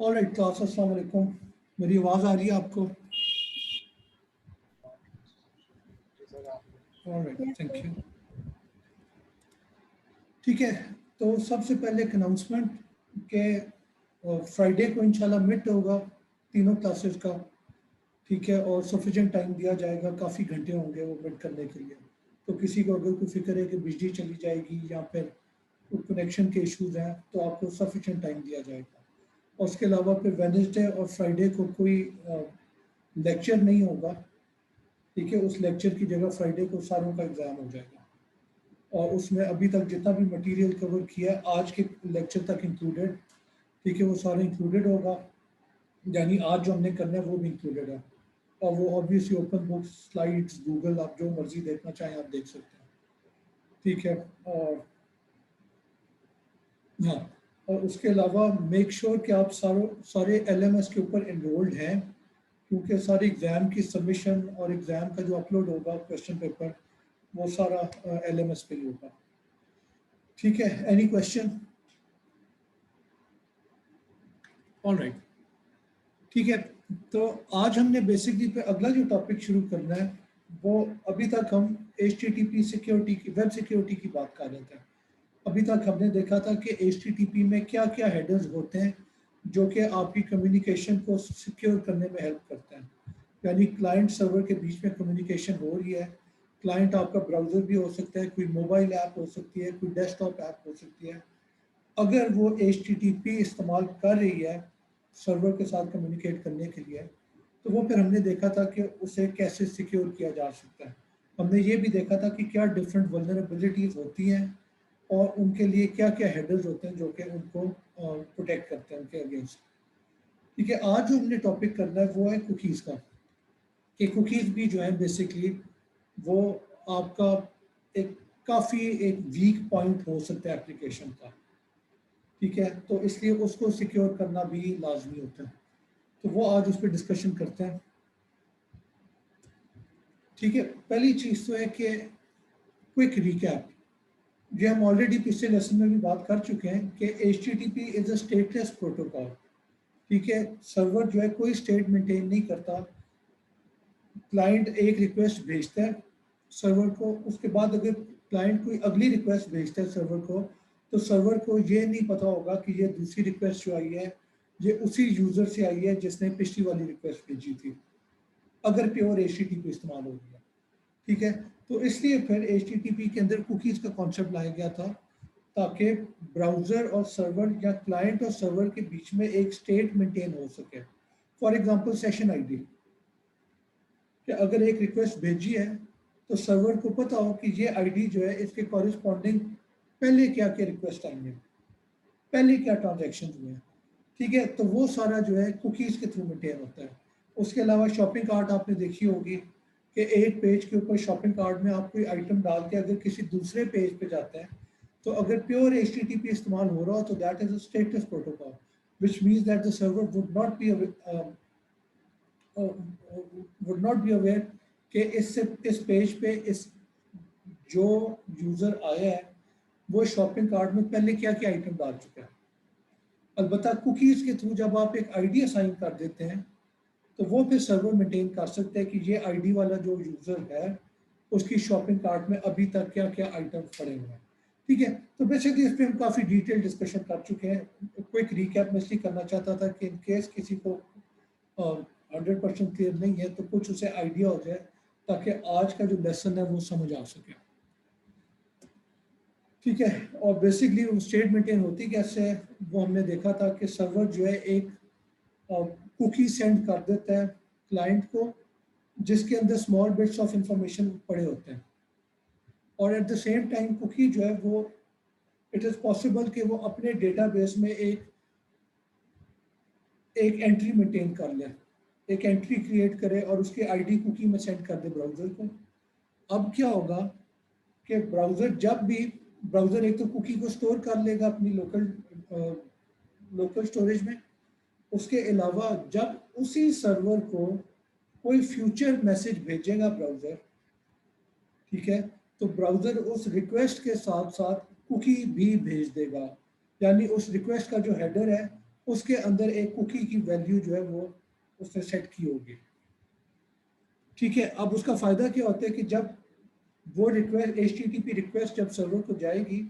Alright class, अस्सलाम वालेकुम। मेरी आवाज़ आ रही है आपको? Alright, thank you. ठीक है, तो सबसे पहले एक अनाउंसमेंट के फ्राइडे को इंशाल्लाह मिड होगा तीनों क्लासेस का। ठीक है, और सफिशेंट टाइम दिया जाएगा, काफ़ी घंटे होंगे वो मिड करने के लिए। तो किसी को अगर कोई फिक्र है कि बिजली चली जाएगी या फिर कनेक्शन के इश्यूज हैं तो आपको सफिशेंट टाइम दिया जाएगा। और उसके अलावा फिर वेडनेसडे और फ्राइडे को कोई लेक्चर नहीं होगा। ठीक है, उस लेक्चर की जगह फ्राइडे को सारों का एग्ज़ाम हो जाएगा और उसमें अभी तक जितना भी मटेरियल कवर किया है आज के लेक्चर तक इंक्लूडेड, ठीक है, वो सारा इंक्लूडेड होगा। यानी आज जो हमने करना है वो भी इंक्लूडेड है और वो obviously open books, slides, Google, आप जो मर्जी देखना चाहें आप देख सकते हैं। ठीक है, और हाँ, और उसके अलावा मेक श्योर कि आप सारे एलएमएस के ऊपर एनरोल्ड हैं, क्योंकि सारे एग्ज़ाम की सबमिशन और एग्ज़ाम का जो अपलोड होगा क्वेश्चन पेपर वो सारा एलएमएस पे ही होगा। ठीक है, एनी क्वेश्चन? ऑलराइट, ठीक है। तो आज हमने बेसिकली पे अगला जो टॉपिक शुरू करना है वो, अभी तक हम HTTP सिक्योरिटी की, वेब सिक्योरिटी की बात कर रहे थे। अभी तक हमने देखा था कि HTTP में क्या क्या हेडर्स होते हैं जो कि आपकी कम्युनिकेशन को सिक्योर करने में हेल्प करते हैं। यानी क्लाइंट सर्वर के बीच में कम्युनिकेशन हो रही है। क्लाइंट आपका ब्राउज़र भी हो सकता है, कोई मोबाइल ऐप हो सकती है, कोई डेस्कटॉप ऐप हो सकती है। अगर वो HTTP इस्तेमाल कर रही है सर्वर के साथ कम्युनिकेट करने के लिए, तो वो फिर हमने देखा था कि उसे कैसे सिक्योर किया जा सकता है। हमने ये भी देखा था कि क्या डिफरेंट वल्नरेबिलिटीज़ होती हैं और उनके लिए क्या क्या हेडर्स होते हैं जो कि उनको प्रोटेक्ट करते हैं उनके अगेंस्ट। ठीक है, आज जो हमने टॉपिक करना है वो है कुकीज़ का, कि कुकीज़ भी जो है बेसिकली वो आपका एक काफ़ी एक वीक पॉइंट हो सकता है एप्लीकेशन का। ठीक है, तो इसलिए उसको सिक्योर करना भी लाजमी होता है। तो वो आज उस पर डिस्कशन करते हैं। ठीक है, पहली चीज़ तो है कि क्विक रिकैप, ये हम ऑलरेडी पिछले लेसन में भी बात कर चुके हैं कि HTTP is a stateless protocol. ठीक है, सर्वर जो है कोई स्टेट मेंटेन नहीं करता। क्लाइंट एक रिक्वेस्ट भेजता है सर्वर को, उसके बाद अगर क्लाइंट कोई अगली रिक्वेस्ट भेजता है सर्वर को, तो सर्वर को ये नहीं पता होगा कि ये दूसरी रिक्वेस्ट जो आई है ये उसी यूज़र से आई है जिसने पिछली वाली रिक्वेस्ट भेजी थी, अगर प्योर HTTP इस्तेमाल हो गया। ठीक है, तो इसलिए फिर HTTP के अंदर कुकीज़ का कॉन्सेप्ट लाया गया था ताकि ब्राउज़र और सर्वर या क्लाइंट और सर्वर के बीच में एक स्टेट मेंटेन हो सके। फॉर एग्जांपल सेशन आईडी, कि अगर एक रिक्वेस्ट भेजी है तो सर्वर को पता हो कि ये आईडी जो है इसके कॉरिस्पॉन्डिंग पहले क्या क्या रिक्वेस्ट आई है, पहले क्या ट्रांजेक्शन हुए हैं। ठीक है, तो वो सारा जो है कुकीज़ के थ्रू मेंटेन होता है। उसके अलावा शॉपिंग कार्ट आपने देखी होगी कि एक पेज के ऊपर शॉपिंग कार्ट में आप कोई आइटम डाल के अगर किसी दूसरे पेज पे जाते हैं, तो अगर प्योर HTTP इस्तेमाल हो रहा हो तो that is a status protocol, which means that the server would not be aware कि इस पेज पे इस जो यूज़र आया है वो शॉपिंग कार्ट में पहले क्या क्या आइटम डाल चुका है। अलबत्ता कुकीज़ के थ्रू जब आप एक आईडी असाइन कर देते हैं तो वो फिर सर्वर मेंटेन कर सकते हैं कि ये आईडी वाला जो यूज़र है उसकी शॉपिंग कार्ट में अभी तक क्या क्या आइटम पड़े हुए हैं। ठीक है, तो बेसिकली इस पर हम काफ़ी डिटेल डिस्कशन कर चुके हैं। क्विक रिकैप में इसलिए करना चाहता था कि इन केस किसी को 100% क्लियर नहीं है तो कुछ उसे आइडिया हो जाए ताकि आज का जो लेसन है वो समझ आ सके। ठीक है, और बेसिकली वो स्टेट मेंटेन होती कैसे है वो हमने देखा था कि सर्वर जो है एक कुकी सेंड कर देता है क्लाइंट को जिसके अंदर स्मॉल बिट्स ऑफ इंफॉर्मेशन पड़े होते हैं, और at the same time cookie जो है वो, इट इज़ पॉसिबल कि वो अपने डेटाबेस में एक एंट्री मेंटेन कर ले, एक एंट्री क्रिएट करे और उसकी आईडी कुकी में सेंड कर दे ब्राउज़र को। अब क्या होगा कि ब्राउज़र एक तो कुकी को स्टोर कर लेगा अपनी लोकल स्टोरेज में। उसके अलावा जब उसी सर्वर को कोई फ्यूचर मैसेज भेजेगा ब्राउज़र, ठीक है, तो ब्राउज़र उस रिक्वेस्ट के साथ साथ कुकी भी भेज देगा। यानी उस रिक्वेस्ट का जो हेडर है उसके अंदर एक कुकी की वैल्यू जो है वो उसने सेट की होगी। ठीक है, अब उसका फायदा क्या होता है कि जब वो रिक्वेस्ट HTTP रिक्वेस्ट जब सर्वर को जाएगी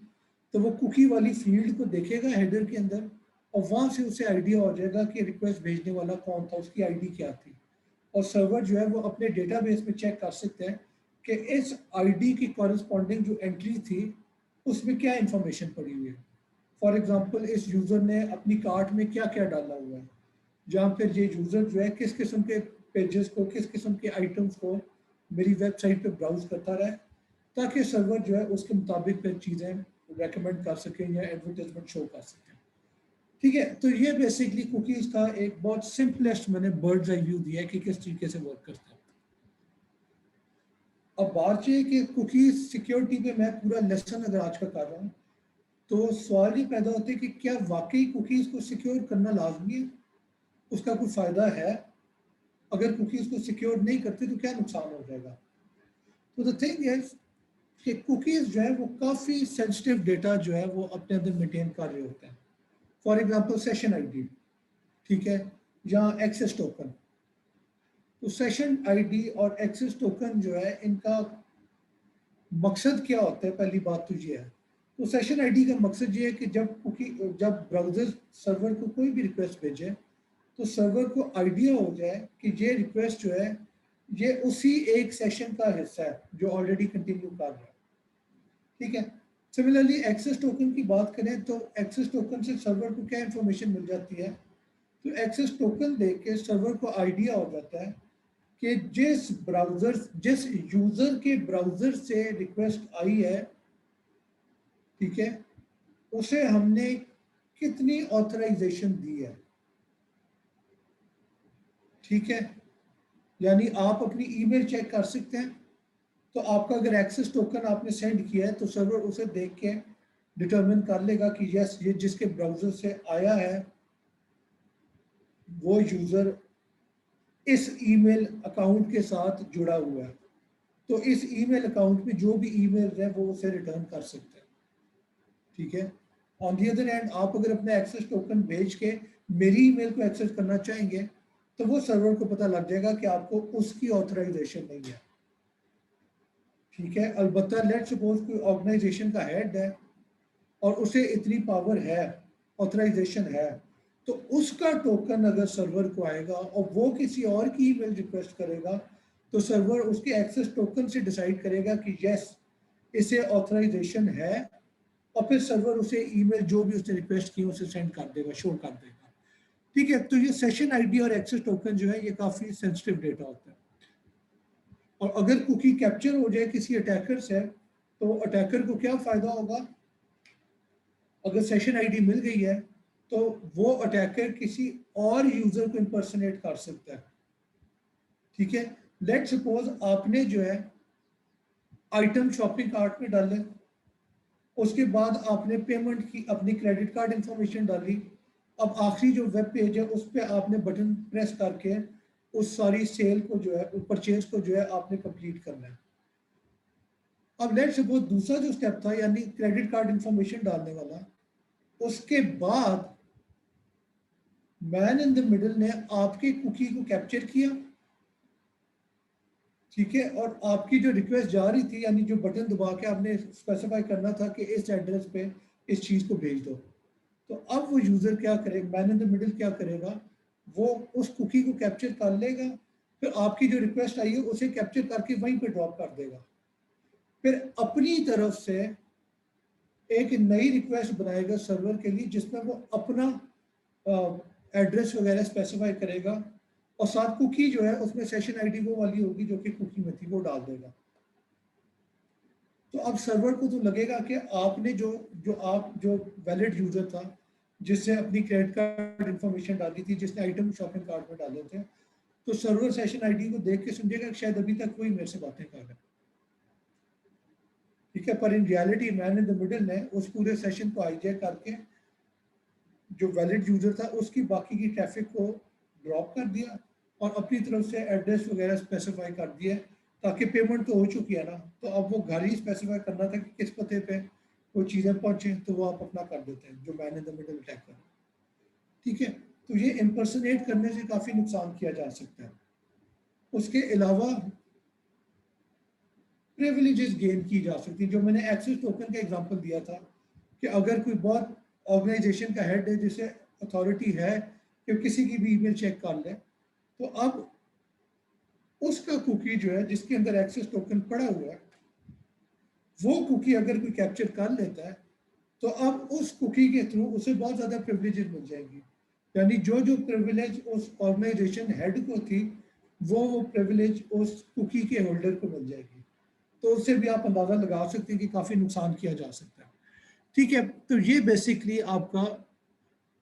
तो वो कुकी वाली फील्ड को देखेगा हेडर के अंदर, और वहां से उसे आइडिया हो जाएगा कि रिक्वेस्ट भेजने वाला कौन था, उसकी आईडी क्या थी। और सर्वर जो है वो अपने डेटाबेस में चेक कर सकते हैं कि इस आईडी की कॉरेस्पॉन्डिंग जो एंट्री थी उसमें क्या इंफॉर्मेशन पड़ी हुई है। फॉर एग्जांपल इस यूज़र ने अपनी कार्ट में क्या क्या डाला हुआ है, जहाँ फिर ये यूज़र जो है किस किस्म के पेजेस को, किस किस्म के आइटम्स को मेरी वेबसाइट पे ब्राउज करता रहे, ताकि सर्वर जो है उसके मुताबिक फिर चीज़ें रेकमेंड कर सकें या एडवर्टाइजमेंट शो कर सकें। ठीक है, तो ये बेसिकली कुकीज़ का एक बहुत सिंपलेस्ट मैंने बर्ड्स आई व्यू दिया है कि किस तरीके से वर्क करता है। अब बात ये है कि कुकीज़ सिक्योरिटी पे मैं पूरा लेसन अगर आज का कर रहा हूँ तो सवाल ये पैदा होता है कि क्या वाकई कुकीज़ को सिक्योर करना लाजमी है, उसका कोई फ़ायदा है, अगर कुकीज़ को सिक्योर नहीं करते तो क्या नुकसान हो जाएगा। तो द थिंग इज कि कुकीज़ जो है वो काफ़ी सेंसिटिव डेटा जो है वो अपने अंदर मेंटेन कर रहे होते हैं। फॉर एग्जांपल सेशन आईडी, ठीक है, या एक्सेस टोकन। तो सेशन आईडी और एक्सेस टोकन जो है इनका मकसद क्या होता है, पहली बात तो ये है। तो सेशन आईडी का मकसद ये है कि जब ब्राउज़र सर्वर को कोई भी रिक्वेस्ट भेजे तो सर्वर को आइडिया हो जाए कि ये रिक्वेस्ट जो है ये उसी एक सेशन का हिस्सा है जो ऑलरेडी कंटिन्यू कर रहा है। ठीक है, सिमिलरली एक्सेस टोकन की बात करें तो एक्सेस टोकन से सर्वर को क्या इंफॉर्मेशन मिल जाती है, तो एक्सेस टोकन देख के सर्वर को आइडिया हो जाता है कि जिस यूजर के ब्राउजर से रिक्वेस्ट आई है, ठीक है, उसे हमने कितनी ऑथराइजेशन दी है। ठीक है, यानी आप अपनी ईमेल चेक कर सकते हैं, तो आपका अगर एक्सेस टोकन आपने सेंड किया है तो सर्वर उसे देख के डिटरमिन कर लेगा कि यस ये जिसके ब्राउजर से आया है वो यूजर इस ईमेल अकाउंट के साथ जुड़ा हुआ है, तो इस ईमेल अकाउंट में जो भी ईमेल है वो उसे रिटर्न कर सकते हैं। ठीक है, ऑन दी अदर हैंड आप अगर अपने एक्सेस टोकन भेज के मेरी ईमेल को एक्सेस करना चाहेंगे तो वो सर्वर को पता लग जाएगा कि आपको उसकी ऑथराइजेशन नहीं है। ठीक है, अलबत्ता लेट सपोज कोई ऑर्गेनाइजेशन का हेड है और उसे इतनी पावर है, ऑथराइजेशन है, तो उसका टोकन अगर सर्वर को आएगा और वो किसी और की ईमेल रिक्वेस्ट करेगा तो सर्वर उसके एक्सेस टोकन से डिसाइड करेगा कि यस इसे ऑथराइजेशन है, और फिर सर्वर उसे ईमेल जो भी उसने रिक्वेस्ट की उसे सेंड कर देगा, शो कर देगा। ठीक है, तो ये सेशन आईडी और एक्सेस टोकन जो है ये काफी सेंसिटिव डेटा होता है, और अगर कुकी कैप्चर हो जाए किसी अटैकर से तो अटैकर को क्या फायदा होगा, अगर सेशन आईडी मिल गई है तो वो अटैकर किसी और यूजर को इंपर्सनेट कर सकता है। ठीक है, लेट सपोज आपने जो है आइटम शॉपिंग कार्ट में डाले, उसके बाद आपने पेमेंट की, अपनी क्रेडिट कार्ड इंफॉर्मेशन डाली, अब आखिरी जो वेब पेज है उस पर आपने बटन प्रेस करके उस सारी सेल को जो है, परचेज को जो है आपने कंप्लीट करना है। अब लेट सपोज दूसरा जो स्टेप था यानी क्रेडिट कार्ड इंफॉर्मेशन डालने वाला, उसके बाद मैन इन द मिडल ने आपके कुकी को कैप्चर किया। ठीक है, और आपकी जो रिक्वेस्ट जा रही थी यानी जो बटन दबा के आपने स्पेसिफाई करना था कि इस एड्रेस पे इस चीज़ को भेज दो, तो अब वो यूज़र क्या करेगा, मैन इन द मिडल क्या करेगा, वो उस कुकी को कैप्चर कर लेगा, फिर आपकी जो रिक्वेस्ट आई है उसे कैप्चर करके वहीं पे ड्रॉप कर देगा, फिर अपनी तरफ से एक नई रिक्वेस्ट बनाएगा सर्वर के लिए जिसमें वो अपना एड्रेस वगैरह स्पेसिफाई करेगा, और साथ कुकी जो है उसमें सेशन आईडी वो वाली होगी जो कि कुकी में थी वो डाल देगा। तो अब सर्वर को तो लगेगा कि आपने जो वैलिड यूजर था जिससे अपनी क्रेडिट कार्ड इंफॉर्मेशन डाली थी, जिसने आइटम शॉपिंग कार्ट में डाले थे, तो सर्वर सेशन आईडी को देख के समझेगा कि शायद अभी तक कोई मेरे से बातें कर रहा है। ठीक है, पर in reality man in the middle ने उस पूरे सेशन को हाईजैक करके जो वैलिड यूजर था उसकी बाकी की ट्रैफिक को ड्रॉप कर दिया और अपनी तरफ से एड्रेस वगैरह स्पेसिफाई कर दिया, ताकि पेमेंट तो हो चुकी है ना, तो अब वो घर ही स्पेसिफाई करना था कि किस पते पे वो चीज़ें पहुंचे, तो वो आप अपना कर देते हैं जो man in the middle attack कर। ठीक है, तो ये इम्पर्सनेट करने से काफ़ी नुकसान किया जा सकता है। उसके अलावा प्रिविलेजेस गेन की जा सकती है, जो मैंने एक्सेस टोकन का एग्जांपल दिया था कि अगर कोई बहुत ऑर्गेनाइजेशन का हेड है जिसे अथॉरिटी है कि किसी की भी ईमेल चेक कर ले, तो अब उसका कुकी जो है जिसके अंदर एक्सेस टोकन पड़ा हुआ है, वो कुकी अगर कोई कैप्चर कर लेता है तो अब उस कुकी के थ्रू उसे बहुत ज़्यादा प्रिविलेजेस मिल जाएंगी। यानी जो जो प्रिविलेज उस ऑर्गेनाइजेशन हेड को थी वो प्रिविलेज उस कुकी के होल्डर को मिल जाएगी। तो उससे भी आप अंदाज़ा लगा सकते हैं कि काफ़ी नुकसान किया जा सकता है। ठीक है, तो ये बेसिकली आपका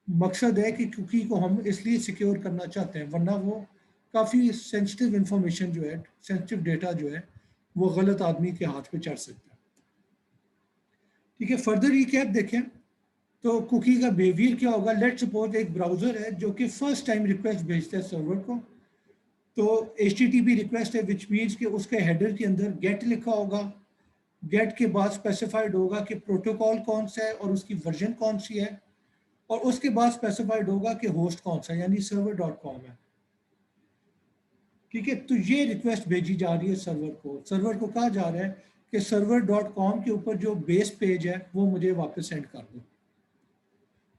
मकसद है कि कुकी को हम इसलिए सिक्योर करना चाहते हैं, वरना वो काफ़ी सेंसिटिव इंफॉर्मेशन जो है, सेंसिटिव डेटा जो है, वो गलत आदमी के हाथ पे चढ़ सकता है। ठीक है, फर्दर रिकैप देखें तो कुकी का बिहेवियर क्या होगा। लेट सपोज एक ब्राउजर है जो कि फर्स्ट टाइम रिक्वेस्ट भेजता है सर्वर को, तो HTTP रिक्वेस्ट है, विच मीन्स कि उसके हेडर के अंदर गेट लिखा होगा। गेट के बाद स्पेसिफाइड होगा कि प्रोटोकॉल कौन सा है और उसकी वर्जन कौन सी है, और उसके बाद स्पेसिफाइड होगा कि होस्ट कौन सा है, यानी server.com है। ठीक है, तो ये रिक्वेस्ट भेजी जा रही है सर्वर को कहा जा रहा है कि server.com के ऊपर जो बेस पेज है वो मुझे वापस सेंड कर दो।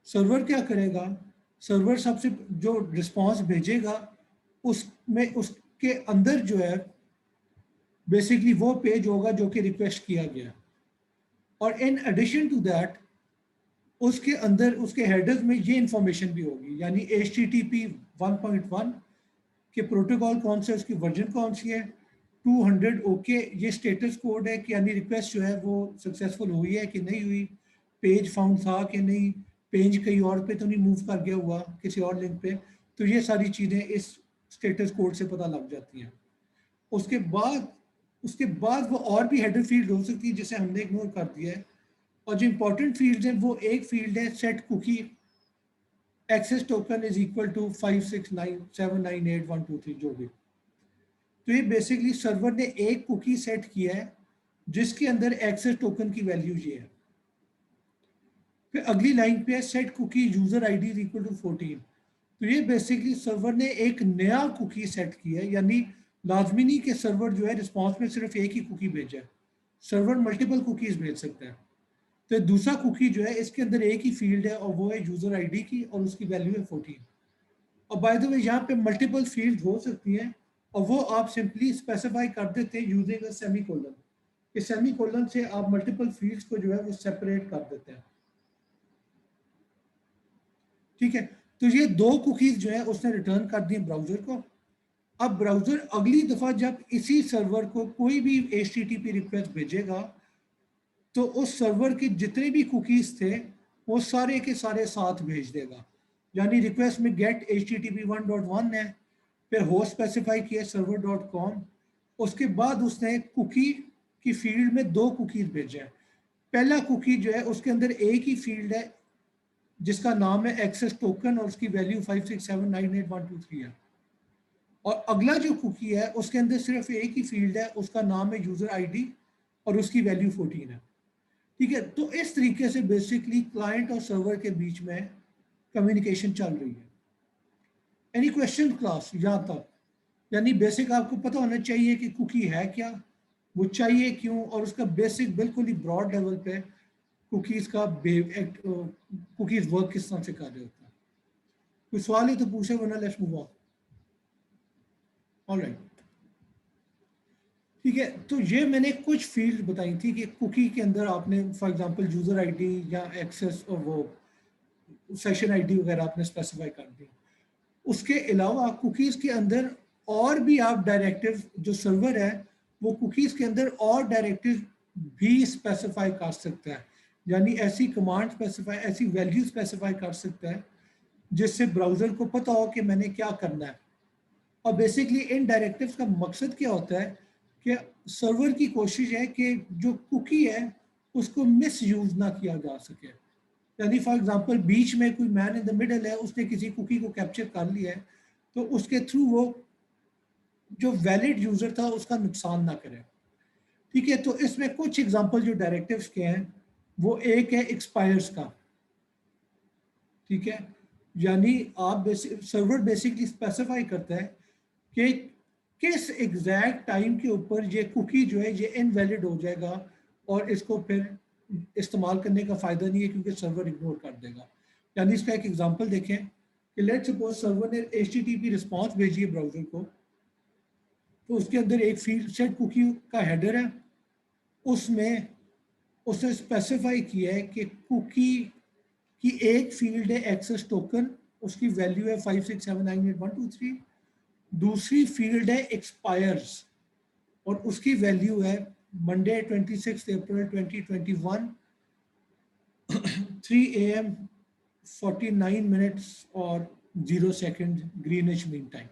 सर्वर क्या करेगा, सर्वर सबसे जो रिस्पांस भेजेगा उसमें उसके अंदर जो है बेसिकली वो पेज होगा जो कि रिक्वेस्ट किया गया, और इन एडिशन टू दैट उसके अंदर उसके हेडर्स में ये इंफॉर्मेशन भी होगी, यानी HTTP 1.1 के प्रोटोकॉल कौन सा है, उसकी वर्जन कौन सी है, 200 ओके ये स्टेटस कोड है कि यानी रिक्वेस्ट जो है वो सक्सेसफुल हुई है कि नहीं हुई, पेज फाउंड था कि नहीं, पेज कहीं और पे तो नहीं मूव कर गया हुआ किसी और लिंक पे। तो ये सारी चीज़ें इस स्टेटस कोड से पता लग जाती हैं। उसके बाद वो और भी हेडर फील्ड हो सकती है जिसे हमने इग्नोर कर दिया है, और जो इंपॉर्टेंट फील्ड है वो एक फील्ड है set cookie access token is equal to 569798123 जो भी। तो ये बेसिकली सर्वर ने एक कुकी सेट किया है जिसके अंदर एक्सेस टोकन की वैल्यू ये है। फिर अगली लाइन पे है set cookie user ID is equal to 14। तो ये बेसिकली सर्वर ने एक नया कुकी सेट किया है, यानी लाजमी नहीं कि सर्वर जो है रिस्पॉन्स में सिर्फ एक ही कुकी भेजा है, सर्वर मल्टीपल कुकीज भेज सकता है। तो दूसरा कुकी जो है इसके अंदर एक ही फील्ड है और वो है यूजर आईडी की, और उसकी वैल्यू है 14। और बाय द वे यहाँ पे मल्टीपल फील्ड हो सकती हैं, और वो आप सिंपली स्पेसिफाई कर देते हैं यूजिंग अ सेमीकोलन। इस सेमीकोलन से आप मल्टीपल फील्ड्स को जो है वो सेपरेट कर देते हैं। ठीक है, तो ये दो कुकीज जो है उसने रिटर्न कर दिए ब्राउजर को। अब ब्राउजर अगली दफा जब इसी सर्वर को कोई भी HTTP रिक्वेस्ट भेजेगा तो उस सर्वर के जितने भी कुकीज थे वो सारे के सारे साथ भेज देगा। यानी रिक्वेस्ट में गेट HTTP 1.1 है, फिर होस्ट स्पेसिफाई किया server.com, उसके बाद उसने कुकी की फील्ड में दो कुकीज भेजे हैं। पहला कुकी जो है उसके अंदर एक ही फील्ड है जिसका नाम है एक्सेस टोकन और उसकी वैल्यू 567982123 है, और अगला जो कुकी है उसके अंदर सिर्फ एक ही फील्ड है, उसका नाम है यूजर आईडी और उसकी वैल्यू 14 है। ठीक है, तो इस तरीके से बेसिकली क्लाइंट और सर्वर के बीच में कम्युनिकेशन चल रही है। एनी क्वेश्चन क्लास यहाँ तक, यानी बेसिक आपको पता होना चाहिए कि कुकी है क्या, वो चाहिए क्यों, और उसका बेसिक बिल्कुल ही ब्रॉड लेवल पे कुकीज का कुकीज वर्क किस तरह से कर रहे होता है। कोई सवाल है तो पूछे, वरना लेट्स मूव ऑन। ऑलराइट, ठीक है, तो ये मैंने कुछ फील्ड बताई थी कि कुकी के अंदर आपने फॉर एग्जांपल यूजर आईडी या एक्सेस और वो सेशन आईडी वगैरह आपने स्पेसिफाई कर दी। उसके अलावा कुकीज़ के अंदर और भी आप डायरेक्टिव, जो सर्वर है वो कुकीज़ के अंदर और डायरेक्टिव भी स्पेसिफाई कर सकता है, यानी ऐसी कमांड स्पेसिफाई, ऐसी वैल्यू स्पेसिफाई कर सकता है जिससे ब्राउज़र को पता हो कि मैंने क्या करना है। और बेसिकली इन डायरेक्टिव्स का मकसद क्या होता है कि सर्वर की कोशिश है कि जो कुकी है उसको मिस यूज़ ना किया जा सके। यानी फॉर एग्जांपल बीच में कोई मैन इन द मिडल है, उसने किसी कुकी को कैप्चर कर लिया है, तो उसके थ्रू वो जो वैलिड यूजर था उसका नुकसान ना करे। ठीक है, तो इसमें कुछ एग्जांपल जो डायरेक्टिव्स के हैं वो एक है एक्सपायर्स का। ठीक है, यानी आप सर्वर बेसिकली स्पेसिफाई करता है कि किस एग्जैक्ट टाइम के ऊपर ये कुकी जो है ये इनवैलिड हो जाएगा और इसको फिर इस्तेमाल करने का फ़ायदा नहीं है क्योंकि सर्वर इग्नोर कर देगा। यानी इसका एक एग्जांपल देखें कि लेट्स सपोज सर्वर ने HTTP रिस्पॉन्स भेजी है ब्राउज़र को, तो उसके अंदर एक फील्ड सेट कुकी का हेडर है, उसमें उसने स्पेसिफाई किया है कि कुकी की एक फील्ड है एक्सेस टोकन, उसकी वैल्यू है 567981123। दूसरी फील्ड है एक्सपायर्स और उसकी वैल्यू है मंडे 26 अप्रैल 2021 3 AM 49 मिनट्स और 0 सेकंड ग्रीनिश मीन टाइम।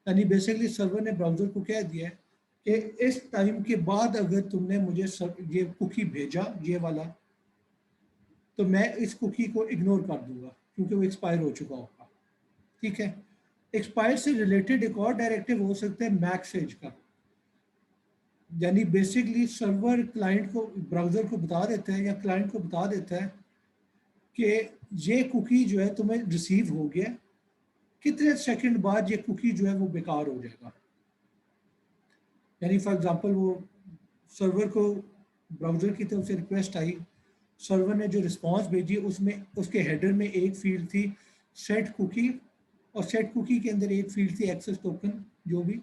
यानी बेसिकली सर्वर ने ब्राउज़र को कह दिया है कि इस टाइम के बाद अगर तुमने मुझे ये कुकी भेजा ये वाला, तो मैं इस कुकी को इग्नोर कर दूंगा क्योंकि वो एक्सपायर हो चुका होगा। ठीक है, एक्सपायर से रिलेटेड एक और डायरेक्टिव हो सकता है मैक्सेज का, यानी बेसिकली सर्वर क्लाइंट को ब्राउज़र को बता देता है या क्लाइंट को बता देता है कि ये कुकी जो है तुम्हें रिसीव हो गया, कितने सेकंड बाद ये कुकी जो है वो बेकार हो जाएगा। यानी फॉर एग्जांपल वो सर्वर को ब्राउज़र की तरफ से रिक्वेस्ट आई, सर्वर ने जो रिस्पांस भेजी उसमें उसके हेडर में एक फील्ड थी सेट कुकी और सेट कुकी के अंदर एक फील्ड थी एक्सेस टोकन जो भी,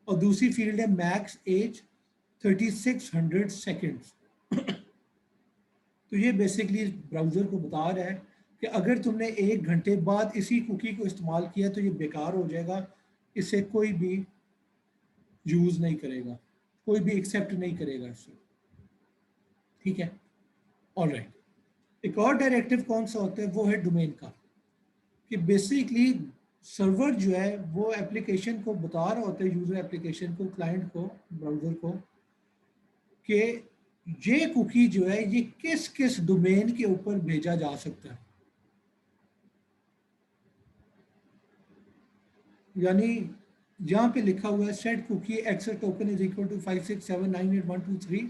और दूसरी फील्ड है मैक्स एज 3600 सेकेंड्स। तो ये बेसिकली ब्राउज़र को बता रहा है कि अगर तुमने 1 घंटे बाद इसी कुकी को इस्तेमाल किया तो ये बेकार हो जाएगा, इसे कोई भी यूज़ नहीं करेगा, कोई भी एक्सेप्ट नहीं करेगा इसे। ठीक है, ऑलराइट। एक और डायरेक्टिव कौन सा होता है वो है डोमेन का, कि बेसिकली सर्वर जो है वो एप्लीकेशन को बता रहा होता है, यूज़र एप्लीकेशन को, क्लाइंट को, ब्राउज़र को, कि ये कुकी जो है ये किस किस डोमेन के ऊपर भेजा जा सकता है। यानी यहाँ पे लिखा हुआ है set cookie access token is equal to 567981123,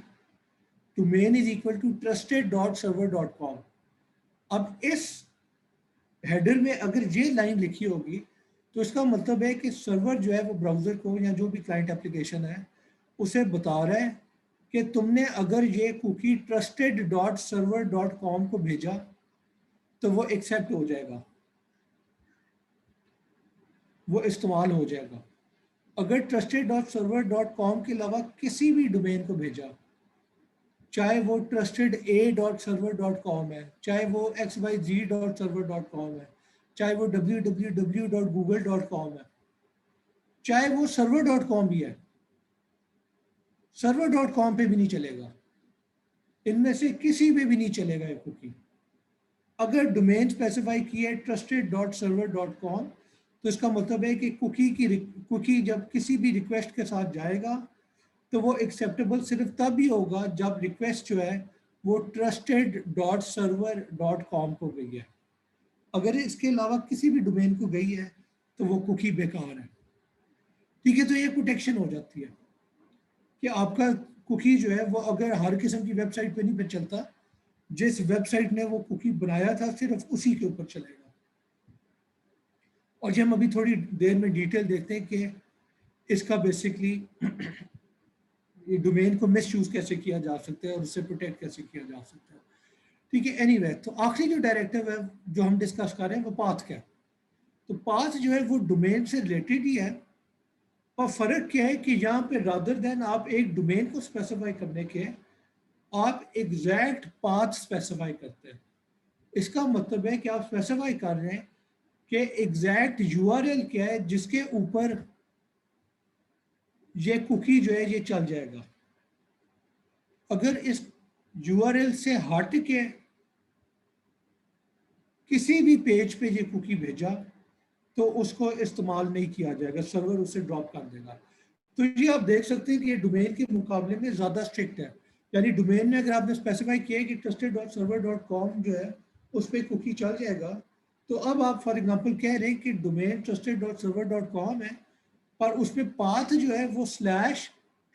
domain is equal to trusted.server.com। अब इस हेडर में अगर ये लाइन लिखी होगी तो इसका मतलब है कि सर्वर जो है वो ब्राउज़र को या जो भी क्लाइंट एप्लीकेशन है उसे बता रहा है कि तुमने अगर ये कुकी trusted.server.com को भेजा तो वो एक्सेप्ट हो जाएगा, वो इस्तेमाल हो जाएगा। अगर trusted.server.com के अलावा किसी भी डोमेन को भेजा, चाहे वो trusted.a.server.com है, चाहे वो xyz.server.com है, चाहे वो www.google.com है, चाहे वो server.com भी है, server.com पे भी नहीं चलेगा, इनमें से किसी पे भी नहीं चलेगा ये कुकी। अगर डोमेन स्पेसिफाई किया है trusted.server.com तो इसका मतलब है कि कुकी जब किसी भी रिक्वेस्ट के साथ जाएगा तो वो एक्सेप्टेबल सिर्फ तब ही होगा जब रिक्वेस्ट जो है वो trusted.server.com को गई है। अगर इसके अलावा किसी भी डोमेन को गई है तो वो कुकी बेकार है। ठीक है, तो ये प्रोटेक्शन हो जाती है कि आपका कुकी जो है वो अगर हर किस्म की वेबसाइट पे नहीं पे चलता, जिस वेबसाइट ने वो कुकी बनाया था सिर्फ उसी के ऊपर चलेगा। और ये हम अभी थोड़ी देर में डिटेल देखते हैं कि इसका बेसिकली डोमेन को मिसयूज कैसे किया जा सकता है और उससे प्रोटेक्ट कैसे किया जा सकता है। ठीक है, एनीवे तो आखिरी जो डायरेक्टिव है जो हम डिस्कस कर रहे हैं वो पाथ क्या है। तो पाथ जो है वो डोमेन से रिलेटेड ही है, और फर्क क्या है कि यहाँ पे रादर देन आप एक डोमेन को स्पेसिफाई करने के आप एग्जैक्ट पाथ स्पेसिफाई करते हैं। इसका मतलब है कि आप स्पेसिफाई कर रहे हैं कि एग्जैक्ट यूआरएल क्या है जिसके ऊपर ये कुकी जो है ये चल जाएगा। अगर इस यूआरएल से हट के किसी भी पेज पे ये कुकी भेजा तो उसको इस्तेमाल नहीं किया जाएगा, सर्वर उसे ड्रॉप कर देगा। तो ये आप देख सकते हैं कि ये डोमेन के मुकाबले में ज़्यादा स्ट्रिक्ट है। यानी डोमेन में अगर आपने स्पेसिफाई किया है कि trusted.server.com जो है उस पर कुकी चल जाएगा, तो अब आप फॉर एग्जांपल कह रहे हैं कि डोमेन trusted.server.com है पर उसमें पाथ जो है वो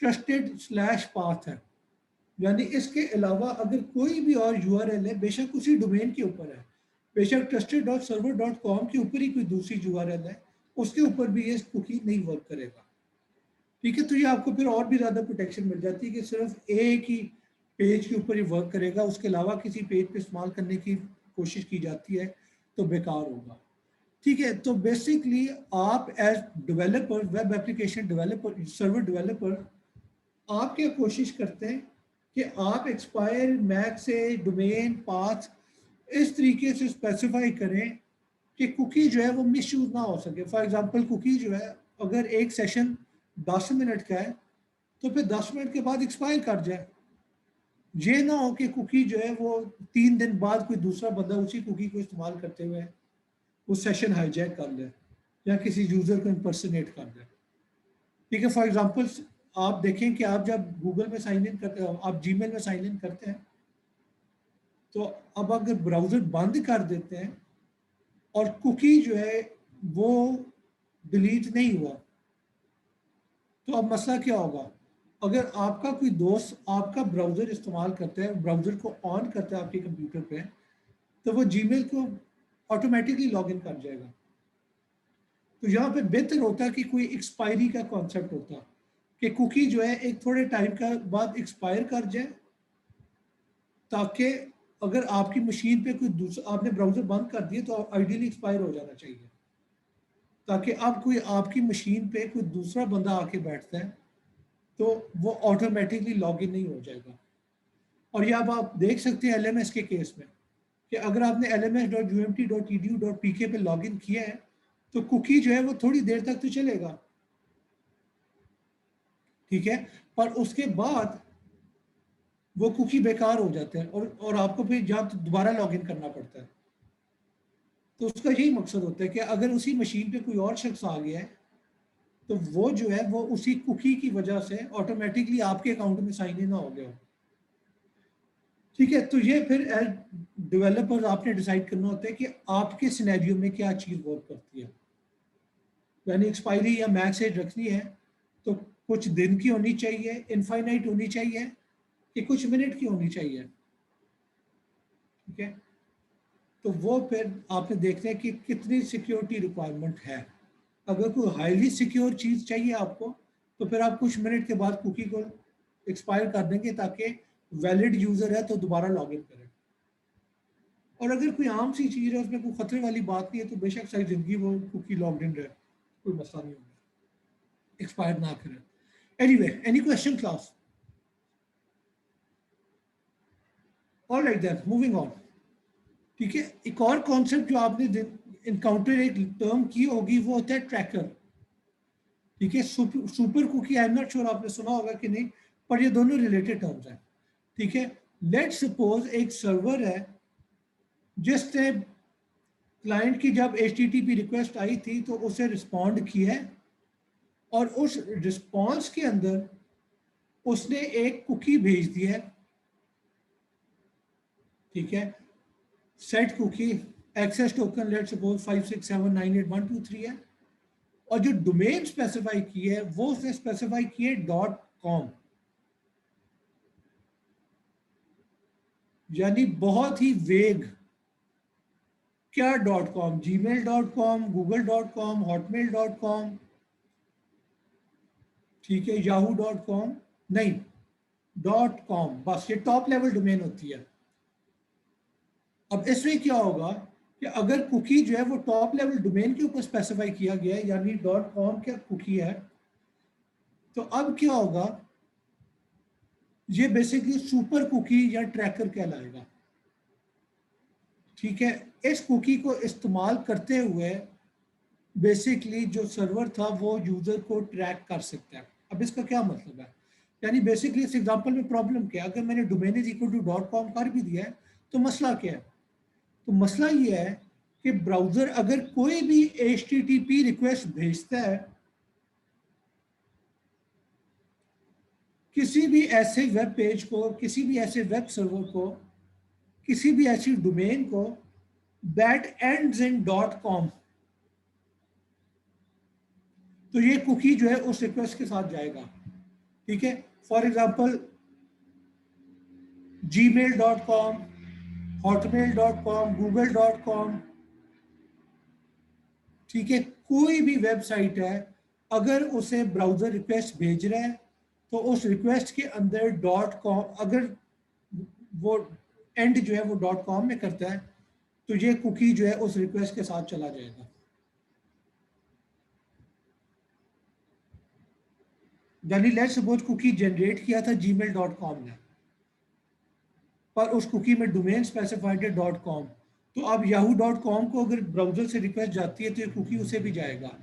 /trusted/path है। यानी इसके अलावा अगर कोई भी और यूआरएल है बेशक उसी डोमेन के ऊपर है बेशक trusted.server.com के ऊपर ही कोई दूसरी URL है, उसके ऊपर भी ये कुकी नहीं वर्क करेगा। ठीक है, तो ये आपको फिर और भी ज़्यादा प्रोटेक्शन मिल जाती है कि सिर्फ एक ही पेज के ऊपर ही वर्क करेगा, उसके अलावा किसी पेज पे इस्तेमाल करने की कोशिश की जाती है तो बेकार होगा। ठीक है, तो बेसिकली आप as developer, web application developer, server developer, आप क्या कोशिश करते हैं कि आप एक्सपायर मैक से डोमेन पाथ इस तरीके से स्पेसिफाई करें कि कुकी जो है वो मिस यूज ना हो सके। फॉर एग्जांपल कुकी जो है अगर एक सेशन 10 मिनट का है तो फिर 10 मिनट के बाद एक्सपायर कर जाए। ये ना हो कि कुकी जो है वो 3 दिन बाद कोई दूसरा बंदा उसी कुकी को इस्तेमाल करते हुए वो सेशन हाईजैक कर ले या किसी यूजर को इम्पर्सनेट कर दे। ठीक है, फॉर एग्जांपल आप देखें कि आप जब गूगल में साइन इन करते हो, आप जीमेल में साइन इन करते हैं, तो अब अगर ब्राउजर बंद कर देते हैं और कुकी जो है वो डिलीट नहीं हुआ, तो अब मसला क्या होगा? अगर आपका कोई दोस्त आपका ब्राउजर इस्तेमाल करता है, ब्राउजर को ऑन करता है आपके कंप्यूटर पे, तो वो जीमेल को ऑटोमेटिकली लॉग इन कर जाएगा। तो यहाँ पे बेहतर होता है कि कोई एक्सपायरी का कॉन्सेप्ट होता कि कुकी जो है एक थोड़े टाइम का बाद एक्सपायर कर जाए, ताकि अगर आपकी मशीन पे कोई दूसरा, आपने ब्राउजर बंद कर दिया तो आइडियली एक्सपायर हो जाना चाहिए, ताकि अब कोई आपकी मशीन पे कोई दूसरा बंदा आके बैठता है तो वो ऑटोमेटिकली लॉग इन नहीं हो जाएगा। और ये अब आप देख सकते हैं LMS के केस में कि अगर आपने lms.umt.edu.pk पे लॉग इन किया है तो कुकी जो है वो थोड़ी देर तक तो चलेगा, ठीक है, पर उसके बाद वो कुकी बेकार हो जाते हैं और आपको फिर जब दोबारा लॉग इन करना पड़ता है। तो उसका यही मकसद होता है कि अगर उसी मशीन पे कोई और शख्स आ गया है तो वो जो है वो उसी कुकी की वजह से ऑटोमेटिकली आपके अकाउंट में साइन इन हो गया हो। ठीक है, तो ये फिर एज डेवलपर आपने डिसाइड करना होता है कि आपके सिनेरियो में क्या चीज़ वर्क करती है। यानी एक्सपायरी या मैक्स एज रखनी है तो कुछ दिन की होनी चाहिए, इनफाइनाइट होनी चाहिए, कि कुछ मिनट की होनी चाहिए। ठीक है, तो वो फिर आपने देखना है कि कितनी सिक्योरिटी रिक्वायरमेंट है। अगर कोई हाईली सिक्योर चीज़ चाहिए आपको तो फिर आप कुछ मिनट के बाद कुकी को एक्सपायर कर देंगे ताकि वैलिड यूज़र है तो दोबारा लॉग इन करें। और अगर कोई आम सी चीज़ है उसमें कोई खतरे वाली बात नहीं है तो बेशक सारी ज़िंदगी वो कुकी लॉग इन रहे, कोई मसला नहीं होगा, एक्सपायर ना करें। Anyway, any question class? Alright then, moving on. ठीक है, एक और कॉन्सेप्ट जो आपने इनकाउंटर एक टर्म की होगी वो होता है ट्रैकर। ठीक है, super cookie, I am not sure आपने सुना होगा कि नहीं, पर ये दोनों रिलेटेड टर्म्स हैं। ठीक है, लेट्स सपोज एक सर्वर है जिसने क्लाइंट की जब HTTP रिक्वेस्ट आई थी तो उसे रिस्पॉन्ड किया है और उस रिस्पॉन्स के अंदर उसने एक कुकी भेज दी है। ठीक है, set cookie access token let's suppose 567981123 है, और जो डोमेन स्पेसिफाई की है वो उसने स्पेसिफाई की है .com, यानी बहुत ही वेग। क्या .com? gmail.com, google.com, hotmail.com, ठीक है, yahoo.com नहीं, .com, बस ये टॉप लेवल डोमेन होती है। अब इसमें क्या होगा कि अगर कुकी जो है वो टॉप लेवल डोमेन के ऊपर स्पेसिफाई किया गया है यानी .com क्या कुकी है, तो अब क्या होगा, ये बेसिकली सुपर कुकी या ट्रैकर कहलाएगा। ठीक है, इस कुकी को इस्तेमाल करते हुए बेसिकली जो सर्वर था वो यूजर को ट्रैक कर सकता है। अब इसका क्या मतलब है, यानी बेसिकली इस एग्जांपल में प्रॉब्लम क्या है, अगर मैंने domain is equal to .com कर भी दिया है तो मसला क्या है? तो मसला ये है कि ब्राउजर अगर कोई भी HTTP रिक्वेस्ट भेजता है किसी भी ऐसे वेब पेज को, किसी भी ऐसे वेब सर्वर को, किसी भी ऐसी डोमेन को दैट एंड्स इन .com, तो ये कुकी जो है उस रिक्वेस्ट के साथ जाएगा। ठीक है, for example gmail.com, hotmail.com, google.com, ठीक है, कोई भी वेबसाइट है, अगर उसे ब्राउजर रिक्वेस्ट भेज रहा है तो उस रिक्वेस्ट के अंदर डॉट कॉम, अगर वो एंड जो है वो डॉट कॉम में करता है तो ये कुकी जो है उस रिक्वेस्ट के साथ चला जाएगा। यानी लेट्स सपोज कुकी जनरेट किया था gmail.com ने, पर उस कुकी में डोमेन स्पेसिफाइड है डॉट कॉम, तो अब yahoo.com को अगर ब्राउजर से रिक्वेस्ट जाती है तो ये कुकी उसे भी जाएगा,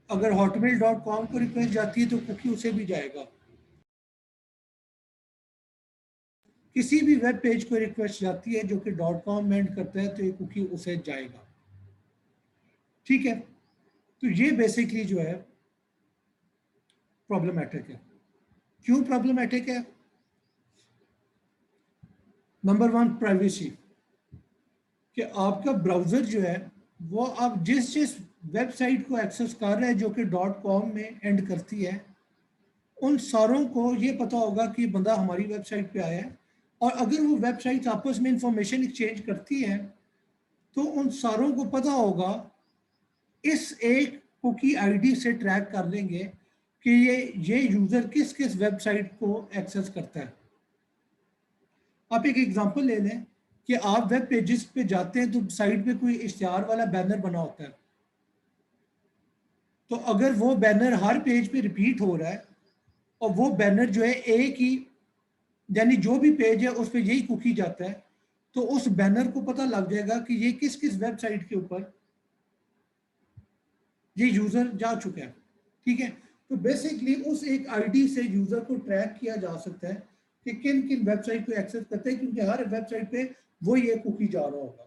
अगर hotmail.com को रिक्वेस्ट जाती है तो कुकी उसे भी जाएगा, किसी भी वेब पेज को रिक्वेस्ट जाती है जो कि डॉट कॉम में एंड करता है तो ये कुकी उसे जाएगा। ठीक है, तो ये बेसिकली जो है प्रॉब्लमेटिक है। क्यों प्रॉब्लमेटिक है? नंबर वन, प्राइवेसी, कि आपका ब्राउजर जो है वो आप जिस जिस वेबसाइट को एक्सेस कर रहे हैं जो कि डॉट कॉम में एंड करती है, उन सारों को ये पता होगा कि बंदा हमारी वेबसाइट पे आया है, और अगर वो वेबसाइट आपस में इंफॉर्मेशन एक्सचेंज करती है तो उन सारों को पता होगा, इस एक कुकी आईडी से ट्रैक कर लेंगे कि ये यूजर किस किस वेबसाइट को एक्सेस करता है। आप एक एग्जांपल ले लें कि आप वेब पेजेस पे जाते हैं तो साइड पे कोई इश्तिहार वाला बैनर बना होता है, तो अगर वो बैनर हर पेज पे रिपीट हो रहा है और वो बैनर जो है एक ही, यानी जो भी पेज है उस पर यही कुकी जाता है, तो उस बैनर को पता लग जाएगा कि ये किस किस वेबसाइट के ऊपर ये यूजर जा चुका है। ठीक है, तो बेसिकली उस एक आईडी से यूजर को ट्रैक किया जा सकता है कि किन किन वेबसाइट को एक्सेस करते हैं, क्योंकि हर वेबसाइट पे वो ये कुकी जा रहा होगा।